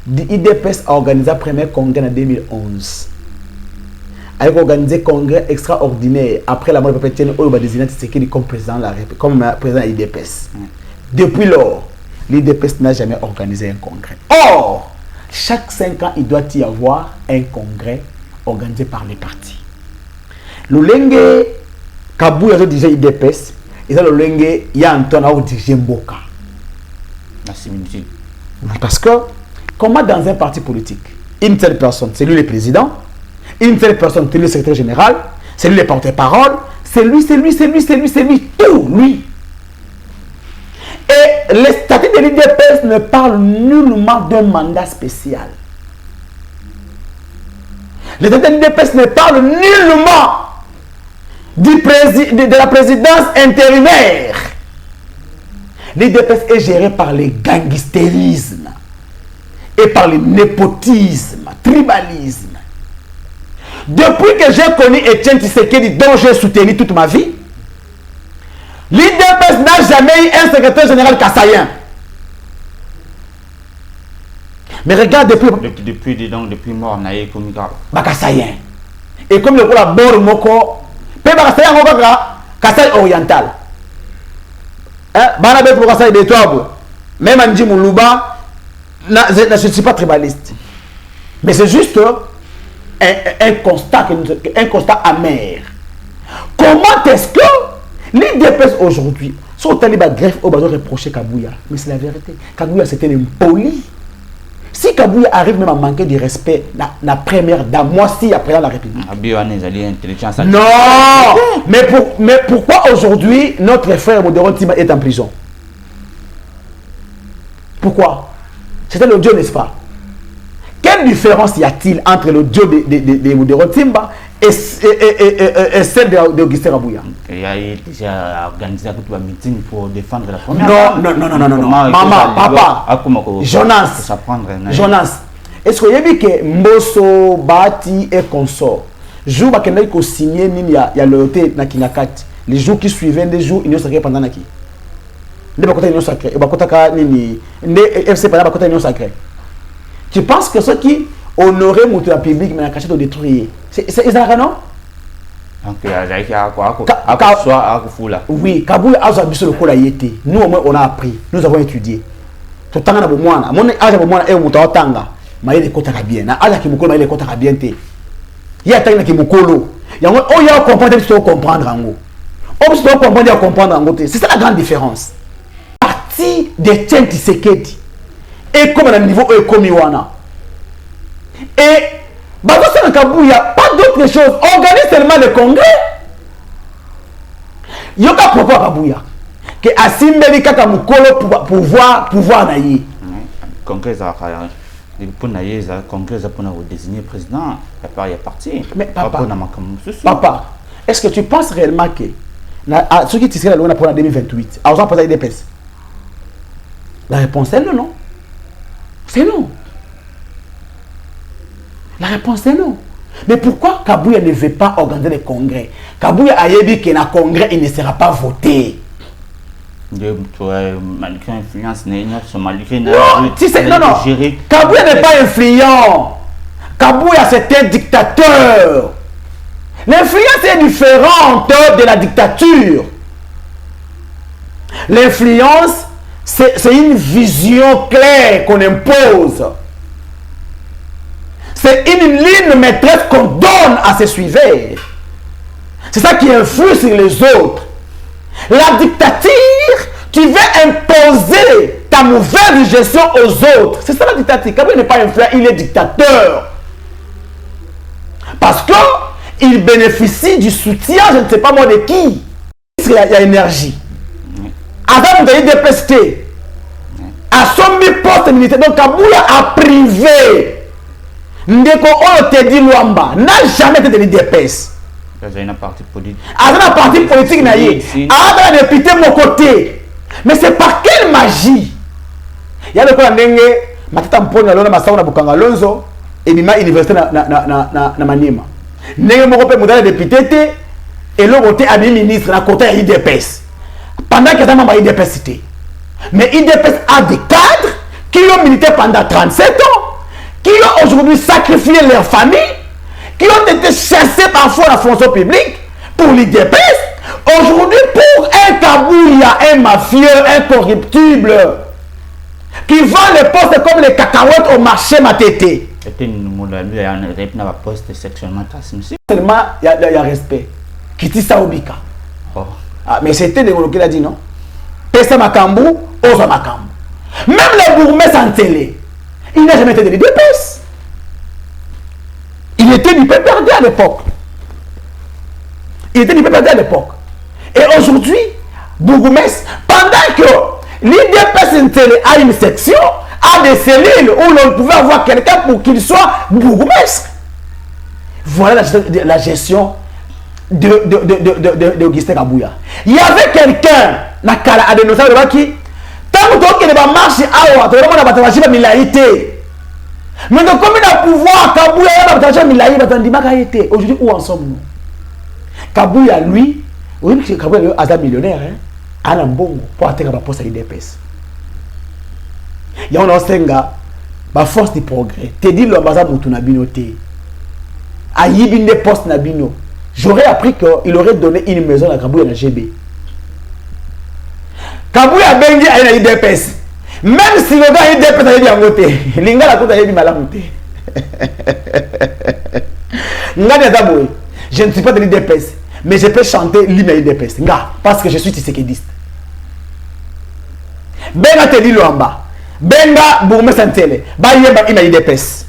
IDPS a organisé le premier congrès en 2011. A organisé un congrès extraordinaire après la mort de Pépé Tienne, où il a désigné Tshisekedi comme président de la République, comme président de l'IDPS. Depuis lors, l'IDPS n'a jamais organisé un congrès. Or, chaque 5 ans, il doit y avoir un congrès organisé par les partis. Le Lengue, Kabou a déjà IDPS, et le Lengue, il y a Antoine a dirigé Mboka. La similitude. Oui, parce que, comment dans un parti politique, une seule personne, c'est lui le président, une seule personne, c'est lui le secrétaire général, c'est lui le porte-parole, c'est lui, tout, lui. Et les statuts de l'IDPS ne parlent nullement d'un mandat spécial. Les statuts de l'IDPS ne parlent nullement de la présidence intérimaire. L'IDPS est géré par le gangstérisme et par le népotisme, tribalisme. Depuis que j'ai connu Etienne Tshisekedi, dont j'ai soutenu toute ma vie, l'IDPS n'a jamais eu un secrétaire général kassaïen. Mais regarde depuis mort, on a eu comme kassaïen. Et comme le collabore Moko, Kassai oriental. Banabe pour Kassai de Toabo. Même Anji Moulouba, je ne suis pas tribaliste. Mais c'est juste un constat amer. Comment est-ce que l'IDPS aujourd'hui, sont allés à greffe au besoin de reprocher Kabouya? Mais c'est la vérité. Kabouya c'était impoli. Si Kabouya arrive même à manquer de respect, la première dame, moi si après la République. Non. Mais pourquoi aujourd'hui notre frère Modéron Tima est en prison? Pourquoi? C'était le Dieu, n'est-ce pas? Quelle différence y a-t-il entre le Dieu de Modéron Timba et celle d'Augustin Kabouya? Il a déjà organisé un meeting pour défendre la première. Non. Maman, papa, Jonas. Est-ce que vous avez vu que Mbosso, Bati et consort, jour où il a signé, il y a loyauté dans Kinakati, les jours qui suivaient, les jours, ils ne sacrés pendant qui? Les Bakota Union Sacrée, les FC pendant Bakota Union Sacrée. Tu penses que ceux qui honoraient mon public, mais la cachette au détruire, c'est Isaac, non? Donc, oui, Kabouya a abusé le col à Yété. Nous, au moins, on a appris. Nous avons étudié. totanga na bomwana amone aja bomwana e muto otanga maile kota ka bien na aja ki mukolo maile kota ka bien te ya tanga ki mukolo yango o ya comprendre tu comprendre ango o tu comprendre ya comprendre ango te c'est ça la grande différence partie des Tiens Tshisekedi et comme à niveau comme wana et bazo ça na Kabuya pas d'autre chose organise seulement le congrès yoka propos Kabuya que asimbeli kaka mukolo pouvoir na ye congrès za pour naïe za congrès za pour désigner président il y a parti mais papa na makamu papa est-ce que tu penses réellement que na ce qui tiserait la pour la 2028 à osant poser des pèses la réponse est non c'est non la réponse est non mais pourquoi Kabuya ne veut pas organiser le congrès Kabuya a dit que na congrès il ne sera pas voté malgré influence non Kabuya n'est pas influent Kabuya c'est un dictateur l'influence est différente de la dictature l'influence c'est une vision claire qu'on impose c'est une ligne maîtresse qu'on donne à ses suiveurs c'est ça qui influe sur les autres. La dictature, tu veux imposer ta mauvaise gestion aux autres. C'est ça la dictature. Kabuya n'est pas influent, il est dictateur. Parce que il bénéficie du soutien, je ne sais pas moi de qui. Il y a énergie. Avant de DPST, à son poste militaire, donc Kabuya a privé. Ndeko Oyo Teddy Luamba n'a jamais été de l'IDPS. Il y a une partie politique. Avant la partie politique, avant la député mon côté. Mais c'est par quelle magie? Il y a le quoi n'enge matata mpona lona masauna bukanga lonzo et mima université na Maniema. N'enge mon côté modèle député te et le côté ami ministre na côté IDPS. Pendant que ça m'a IDPS cité. Mais IDPS a des cadres qui ont milité pendant 37 ans, qui ont aujourd'hui sacrifié leur famille, qui ont été chassés parfois la fonction publique pour l'IDPS. Aujourd'hui, pour un Kabuya, un mafieux, un corruptible, qui vend les postes comme les cacahuètes au marché Matete. Seulement, il y a respect. Kiti Saobika. Ah, mais c'était des mots qu'il a dit, non? Pesa Makambu, Oza Makambu. Même le bourgmestre en télé, il n'a jamais été de l'IDPS. Il était du PPRD à l'époque. Il était du PPRD à l'époque. Et aujourd'hui, bourgmestre, pendant que l'IDPS a une section, a des cellules où l'on pouvait avoir quelqu'un pour qu'il soit bourgmestre. Voilà la gestion de Augustin Kabuya. Il y avait quelqu'un, Nakala Adenosa de Baki, tant que ne va marcher à Ouattara, on a battu la milaïté. Mais donc, comme il a pouvoir, Kabuya a battu la milaïté. Aujourd'hui, où en sommes-nous? Kabuya, lui, oui, parce que Kabuya est un millionnaire, hein, a un bon pour atteindre la poste à l'IDPS. Il y a un enseignement, la force du progrès. Tu dis le bazar pour ton abinoté. A yibine poste nabino. J'aurais appris qu'il aurait donné une maison à Kabuya dans GB. Kabuya a bengi à l'IDPS. Même si le gars IDPS a dit à côté, l'inga la côte a dit malamuté. Je ne suis pas de l'IDPS, mais je peux chanter l'hymne à l'IDPS. Parce que je suis tissékédiste. Benga te dit l'amba. Benga bourme santele. Ba yeba ina l'IDPS.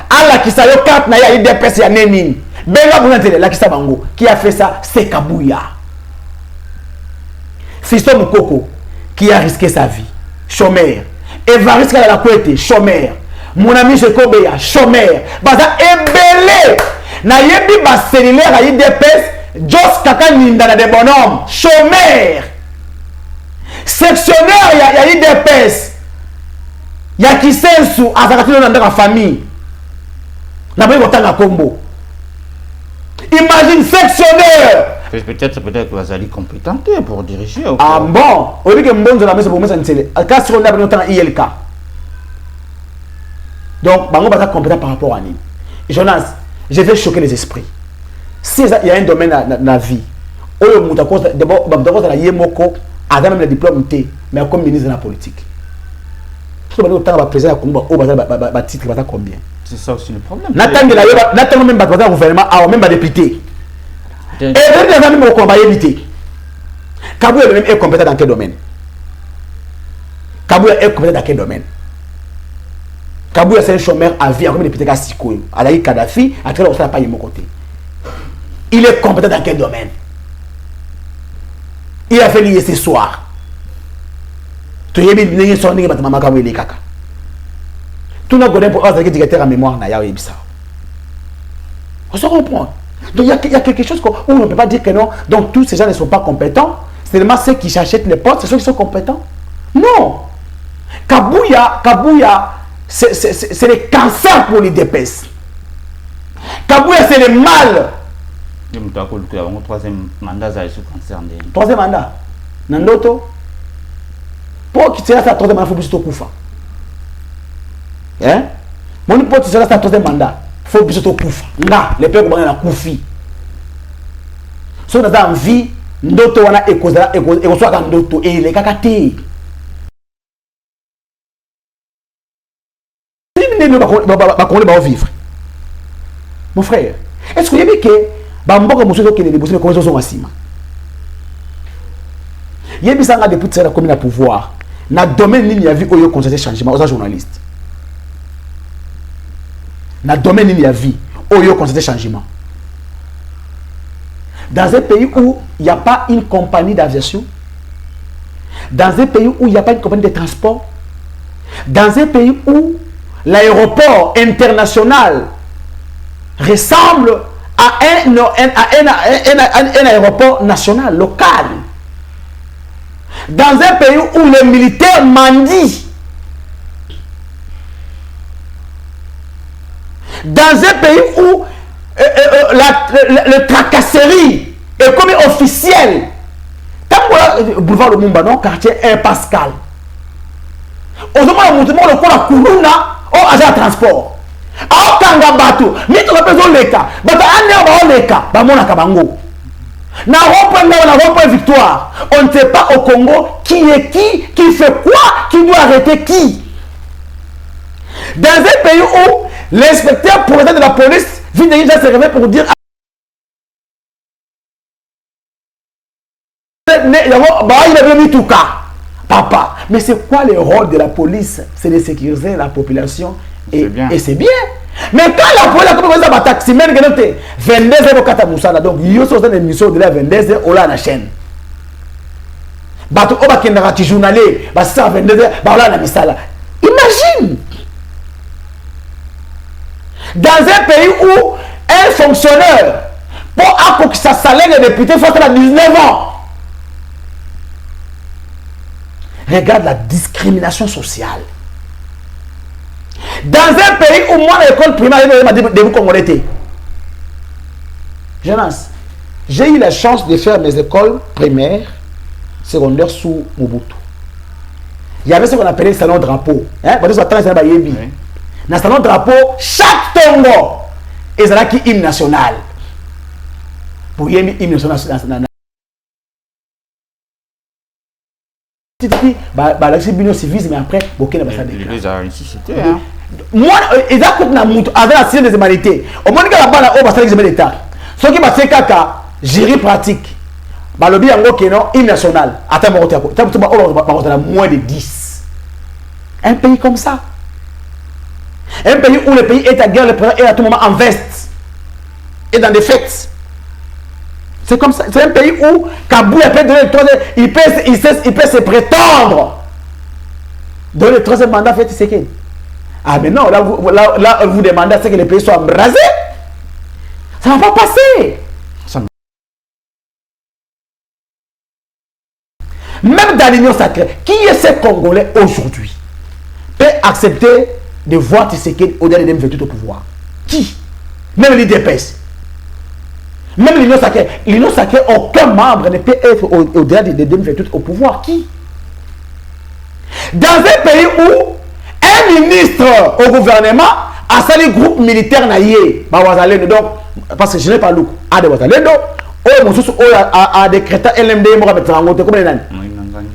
Allah qui sa yo carte na ya IDPS ya neni. Benga bourme santele la qui sa bango. Qui a fait ça? C'est Kabuya. Fiston Mukoko qui a risqué sa vie, chômeur. Evariste la Kouete, chômeur. Mon ami Sekobeya, chômeur. Baza embelé. Na yebi ba cellulaire à IDPS, Jos Kaka Nindana de bonhomme, chômeur. Sectionnaire ya IDPS. Ya Kisensu, azakatino na ndaka famille. Na bwe kotanga kombo. Imagine sectionnaire. Peut-être que vous allez compétenter pour diriger. Ah bon? Au lieu que Mbonzo la messe pour mettre en télé. Quand on a besoin ILK. Donc, Bango va être compétent par rapport à nous. Jonas, je vais choquer les esprits. Si il y a un domaine dans la vie, d'abord, dans la Yemoko, a même le diplôme T, mais comme ministre de la politique. Si vous avez un président, titre, combien? C'est ça aussi le problème. Nathan même pas gouvernement, même député. Et même au combat évité. Kabouya est compétent dans quel domaine? Kabouya est compétent dans quel domaine? Kabouya c'est un chômeur à vie, comme député Kassiko. Alaï Kadhafi, à travers ça, pas de mon côté. Il est compétent dans quel domaine? Il a fait lier ce soir. Tu as mis une sonne qui m'a dit que kaka. Tout le monde pour avoir directeur en mémoire n'a pas eu ça. On se comprend. Donc il y a quelque chose où on ne peut pas dire que non. Donc tous ces gens ne sont pas compétents. C'est seulement ceux qui achètent les postes, c'est ceux qui sont compétents. Non. Kabouya, c'est le cancer pour les DPS. Kabouya, c'est le mal. Troisième mandat, ça cancer. Troisième mandat. Nandoto. Pour quitter la troisième mandat, il faut plus de koufa. Hein? Mon pour quitter la troisième mandat, il faut plus de koufa. Là, les peuples vont la koufi. Si on a envie, ndoto wana ekozala ekoswaka ndoto et les kakate. Vivre. Mon frère, est-ce que vous avez que Bamboka Moussou qui est débouché comme ils sont assis? Il y a des depuis que comme il pouvoir. Dans le domaine il y a vu où il y a constaté changement aux journalistes. Dans le domaine il y a vu où il y a constaté changement. Dans un pays où il n'y a pas une compagnie d'aviation, dans un pays où il n'y a pas une compagnie de transport, dans un pays où l'aéroport international ressemble à un aéroport national, local. Dans un pays où les militaires mendient. Dans un pays où le tracasserie est comme officiel. Tant boulevard de Mumba, non, quartier 1 Pascal. Au moment où on a la Koulouna, on a un transport. A Kanga Bato, ni tu as besoin de l'État. Bato, on a l'État. Bamona Kabango. Na rond-point victoire. On ne sait pas au Congo qui est qui fait quoi, qui doit arrêter qui. Dans un pays où l'inspecteur président de la police vient de se réveiller pour dire il a venu tout cas. Papa, mais c'est quoi le rôle de la police? C'est de sécuriser la population et c'est bien. Mais quand la police a commencé à taxi, même 22h au Katamoussana, donc il y a une émission de la 22h au la chaîne. Bato oba kendara journalier, bah ça 22h, bah là la misala. Imagine. Dans un pays où un fonctionnaire pour accomplir sa salaire de député faut à 19 ans. Regarde la discrimination sociale. Dans un pays où moi, l'école primaire, de vous Congolais. Jonas, j'ai eu la chance de faire mes écoles primaires, secondaires sous Mobutu. Il y avait ce qu'on appelait le salon drapeau. Dans le salon drapeau, chaque tongo est un hymne national. Pour y avoir hymne national. Mais après, moi, ils ont avec la des humanités. Au moins, il y a un d'État. Ce qui va faire caca, gérer pratique. Le bien hymne national. Attends, moins de 10. Un pays comme ça. Un pays où le pays est à guerre, le président est à tout moment en veste. Et dans des fêtes. C'est comme ça. C'est un pays où Kabouya peut donner le troisième. Il peut se prétendre. Donner le troisième mandat, fait c'est qu'il. Ah mais non, là vous demandez à ce que les pays soient embrasés. Ça ne va pas passer. Même dans l'Union sacrée, qui est ce Congolais aujourd'hui peut accepter de voir Tshisekedi au-delà des M28 au pouvoir? Qui? Même l'IDPS. Même l'Union sacrée, aucun membre ne peut être au-delà des M28 au pouvoir. Qui? Dans un pays où un ministre au gouvernement a sali groupe militaire naïe, donc parce que je n'ai pas l'eau, a des Wazalendo, a décrété LMD,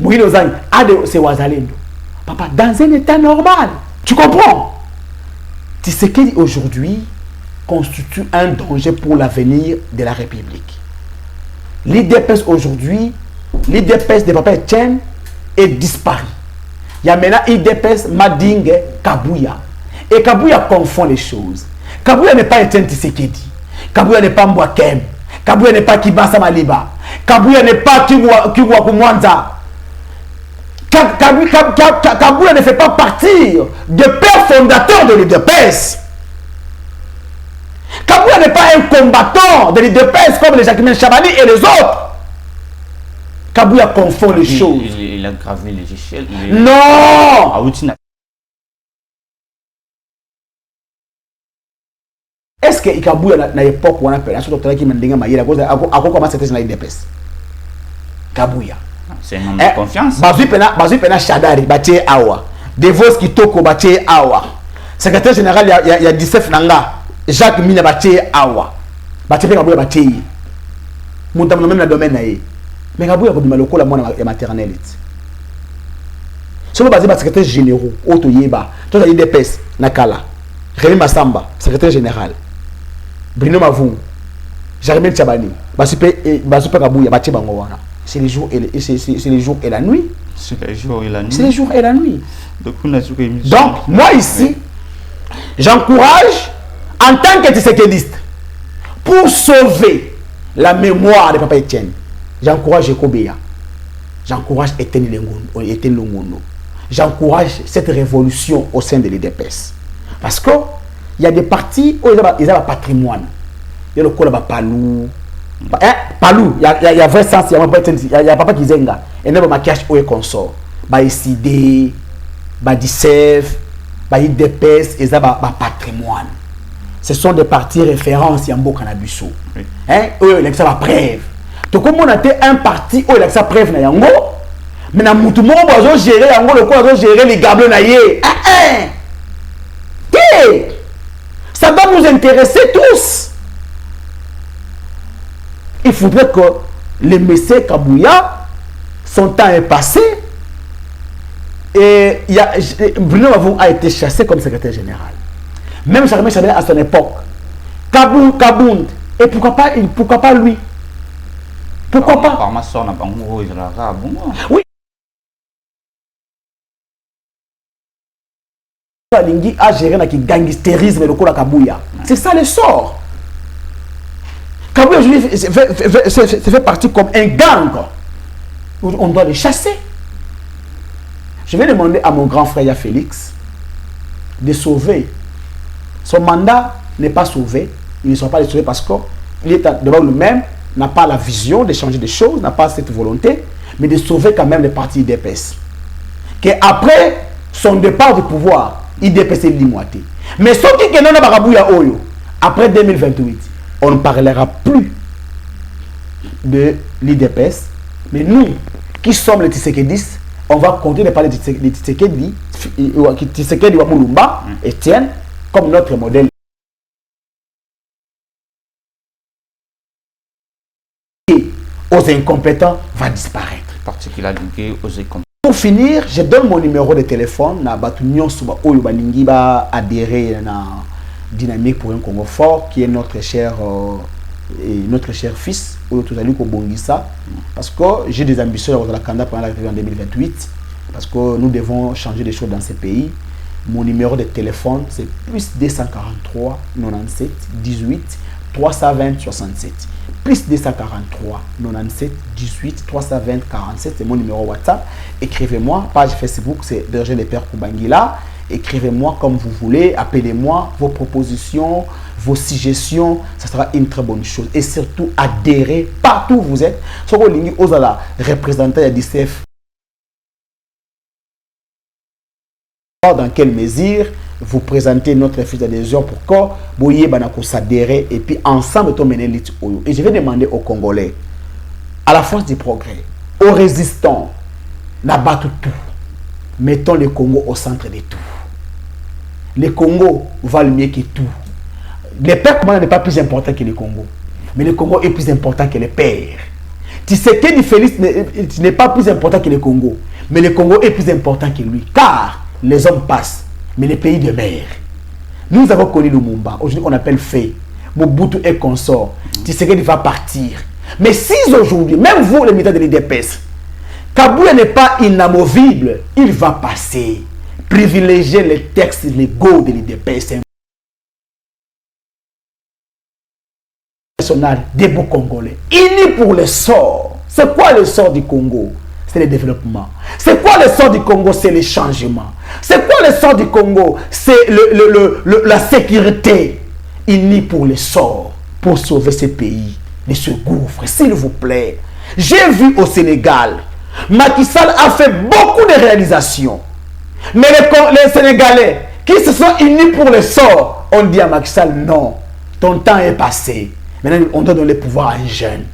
Moïse Ozangi, c'est Ouazalendo. Papa, dans un état normal. Tu comprends? Tshisekedi aujourd'hui constitue un danger pour l'avenir de la République. L'IDPS aujourd'hui, l'IDPS de Papa Etienne est disparu. Il y a maintenant IDPS Madingue Kabouya. Et Kabouya confond les choses. Kabouya n'est pas Etienne Tshisekedi. Kabouya n'est pas Mbwakem. Kabouya n'est pas Kibasa Maliba. Kabouya n'est pas Kigwa Kumwanza. Kabouya ne fait pas partir des pères fondateurs de l'IDPS. Kabouya n'est pas un combattant de l'IDPS comme les Jacquemin Chabani et les autres. Kabouya confond les choses. Il a gravé les échelles. Non! Est-ce que Kabouya na époque où on appelle la qui m'a dit à quoi comment c'était dans l'IDPS? Kabouya. C'est un homme de confiance. Bazu pena Shadari, Batie Awa. Devos Kitoko, Batie Awa. Secrétaire général, il y a 19 Nanga. Jacques Mina, Batie Awa. Batie Kabouya, Batie. Moutam même dans le domaine. Mais Kabouya, il y a le coup la maternelle. Si vous basez sur secrétaire général, Oto Yeba, tout le IDPS, Nakala, Rémi Massamba, secrétaire général, Bruno Mavou, Jermaine Tchabani, Basupe Kabouya, Batie Bangowana. C'est les jours et la nuit. C'est les jours et la nuit. C'est les jours et la nuit. Donc, moi ici, j'encourage, en tant que Tshisekediste, pour sauver la mémoire de Papa Etienne, j'encourage Ekobea. J'encourage Etienne Longono. J'encourage cette révolution au sein de l'IDPS. Parce qu'il y a des partis où ils ont un patrimoine. Il y a le Kola Palou. Palou, il y a vrai sens, il y a papa qui zenga. Et il y a un cash où il consort. Il y a SID, il y a DICEF, il y a DPS, et il y a un patrimoine. Ce sont des partis références, il y a un beau cannabis. Eux, il y a une preuve. Donc, comme on a un parti où il y a une preuve, mais dans le monde, on va gérer les gablons. Ça doit nous intéresser tous. Il faudrait que le monsieur Kabouya, son temps est passé, et Bruno Mavou a été chassé comme secrétaire général. Même Charmé Chabel à son époque. Kabound. Et pourquoi pas lui? Pourquoi pas? Oui. Lingi a géré le gangstérisme le Kabouya. C'est ça le sort. Kabouya aujourd'hui fait partie comme un gang. On doit les chasser. Je vais demander à mon grand frère Félix de sauver. Son mandat n'est pas sauvé. Il ne sera pas sauvé parce qu'il est devant lui-même, n'a pas la vision de changer des choses, n'a pas cette volonté, mais de sauver quand même les partis IDPS. Qu'après son départ du pouvoir, IDPS est limoité. Mais ce qui est dans Kabouya Oyo, après 2028, on ne parlera plus de l'IDPS, mais nous, qui sommes les Tshisekedistes, on va continuer de parler de Tshisekedi, Tshisekedi Wamulumba, Etienne, comme notre modèle. Et aux incompétents va disparaître. Particulièrement aux incompétents. Pour finir, je donne mon numéro de téléphone. Na Batunyon Suba Oyo Baningi ba adhérer à la dynamique pour un Congo fort, qui est notre cher fils, Oyo Tozali Kobongisa. Parce que j'ai des ambitions dans la Canada pendant la en 2028. Parce que nous devons changer des choses dans ces pays. Mon numéro de téléphone, c'est plus 243 97 18 320 67. Plus 243 97 18 320 47, c'est mon numéro WhatsApp. Écrivez-moi, page Facebook, c'est Berger les Pères Koubangila. Écrivez-moi comme vous voulez, appelez-moi, vos propositions, vos suggestions, ça sera une très bonne chose. Et surtout, adhérez partout où vous êtes. Si vous voulez, vous allez représenter la DCF. Dans quelle mesure vous présentez notre fiche d'adhésion pour que vous puissiez s'adhérer et puis ensemble nous mener l'île. Et je vais demander aux Congolais, à la force du progrès, aux résistants, n'abattons tout. Mettons le Congo au centre de tout. Le Congo valent mieux que tout. Le père n'est pas plus important que le Congo. Mais le Congo est plus important que le père. Tshisekedi Félix n'est pas plus important que le Congo. Mais le Congo est plus important que lui. Car les hommes passent, mais les pays demeurent. Nous avons connu Lumumba. Aujourd'hui, on appelle Fé. Mobutu est consort. Tshisekedi va partir. Mais si aujourd'hui, même vous, les militants de l'IDPS, Kaboul n'est pas inamovible, il va passer. Privilégier les textes légaux de l'IDPS. Des beaux Congolais. Unis pour le sort. C'est quoi le sort du Congo? C'est le développement. C'est quoi le sort du Congo? C'est le changement. C'est quoi le sort du Congo? C'est la sécurité. Unis pour le sort. Pour sauver ce pays de ce gouffre. S'il vous plaît. J'ai vu au Sénégal, Macky Sall a fait beaucoup de réalisations. Mais les Sénégalais qui se sont unis pour le sort, on dit à Macky Sall, non, ton temps est passé. Maintenant, on doit donner le pouvoir à un jeune.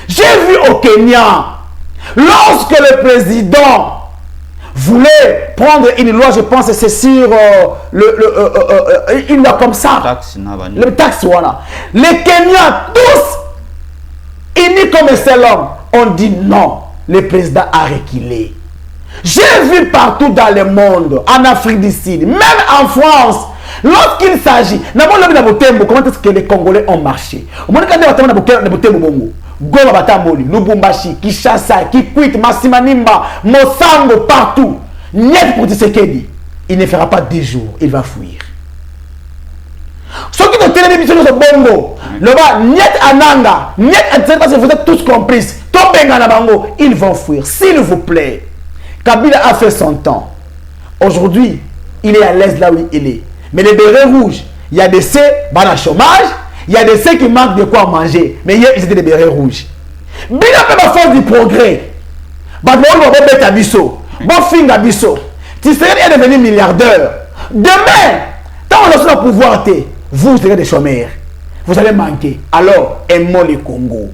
J'ai vu au Kenya, lorsque le président voulait prendre une loi, je pense que c'est sur une loi comme ça. Le taxe, voilà. Les Kenyans, tous, unis comme un seul homme, on dit non. Le président a reculé. J'ai vu partout dans le monde, en Afrique du Sud, même en France, lorsqu'il s'agit, comment est-ce que les Congolais ont marché? Goma Batamboli, Lubumbashi, Kinshasa, Kikwit, Massimanimba, Mosango, partout. Niet pour Tshisekedi. Il ne fera pas 10 jours, il va fuir. Ceux qui ont télévision sur Bongo, le bas, Niet Ananga, Niet Ananga, vous êtes tous complices. Ils vont fuir, s'il vous plaît. Kabila a fait son temps. Aujourd'hui, il est à l'aise là où il est. Mais les bérets rouges, il y a des ceux dans le chômage, il y a des ceux qui manquent de quoi manger. Mais hier, ils étaient des bérets rouges. Bien après la force du progrès, Tshisekedi est devenu milliardaire. Demain, quand on a le pouvoir, vous serez des chômeurs. Vous allez manquer. Alors, aimons le Congo.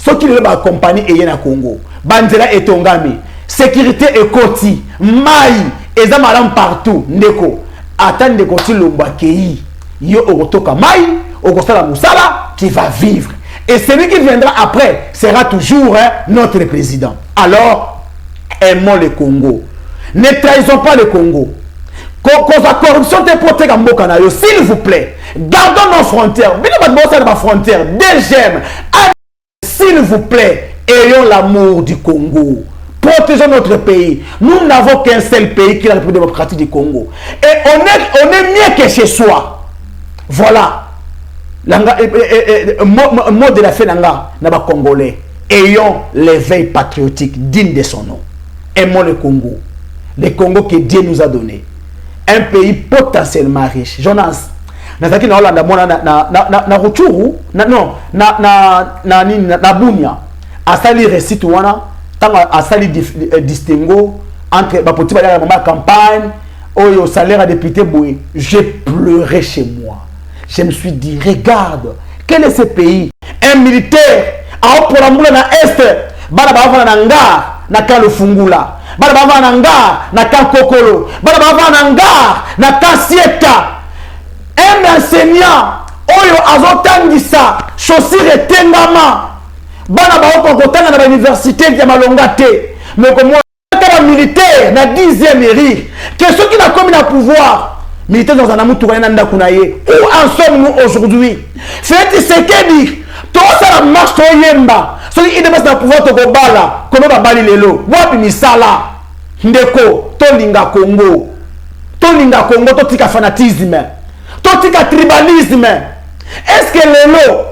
Ceux qui veulent accompagner et na Congo, Bandela et Tongami, sécurité et Koti, Maï, et Zamaram partout, Ndeko, attendez de Koti Lombakei, Yo Otoka Maï, Okostala Moussala, qui va vivre. Et celui qui viendra après sera toujours notre président. Alors, aimons le Congo. Ne trahissons pas le Congo. Cause la corruption te protège à Mbokanayo, s'il vous plaît. Gardons nos frontières. S'il vous plaît, ayons l'amour du Congo. Protégeons notre pays. Nous n'avons qu'un seul pays qui est la République démocratique du Congo. Et on est mieux que chez soi. Voilà. Mot de la fin n'a Congolais. Ayons l'éveil patriotique digne de son nom. Aimons le Congo. Le Congo que Dieu nous a donné. Un pays potentiellement riche. Jonas, nazaki na Hollande na Rutshuru na Bunia asali récit wana tanga asali distingo entre bapoti ba la campagne oyo salaire à député boy. J'ai pleuré chez moi. Je me suis dit, regarde, quel est ce pays? Un militaire a pour la moula na est bana ba na ngar na Kalufungula. Bana ba na ngar na Kokolo. Bana ba na ngar na Kasieta. Un enseignant oyo azotangisa chaussure etengama bana ba okotanga na université de Malongate mais comme un militaire na 10e mairie que ceux qui n'a commis le pouvoir militaire dans un amour tout na ndakunaye où en sommes-nous aujourd'hui? Fait Tshisekedi to ça la marche to yemba ceux qui dépassent le pouvoir to kobala comme ba bali lelo wapi misala ndeko to linga Congo to tika fanatisme. Totika tribalisme. Est-ce que les lots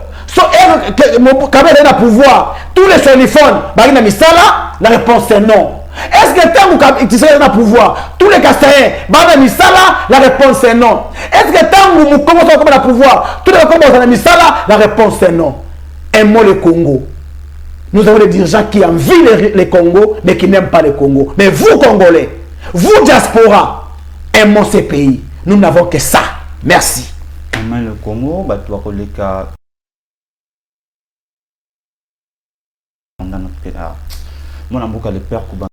quand il a le pouvoir, tous les solifons, Bagina Misala, la réponse est non. Est-ce que tant que tu as le pouvoir, tous les Kassaïens, Bagina Misala, la réponse est non. Est-ce que tant que nous commençons à le pouvoir, tous les commençons à Misala, la réponse est non. Aimons le Congo. Nous avons des dirigeants qui envient le Congo, mais qui n'aiment pas le Congo. Mais vous, Congolais, vous, diaspora, aimons ces pays. Nous n'avons que ça. Merci. Le Congo, bah, tu vas coller qu'à mon amour, le père Kuba.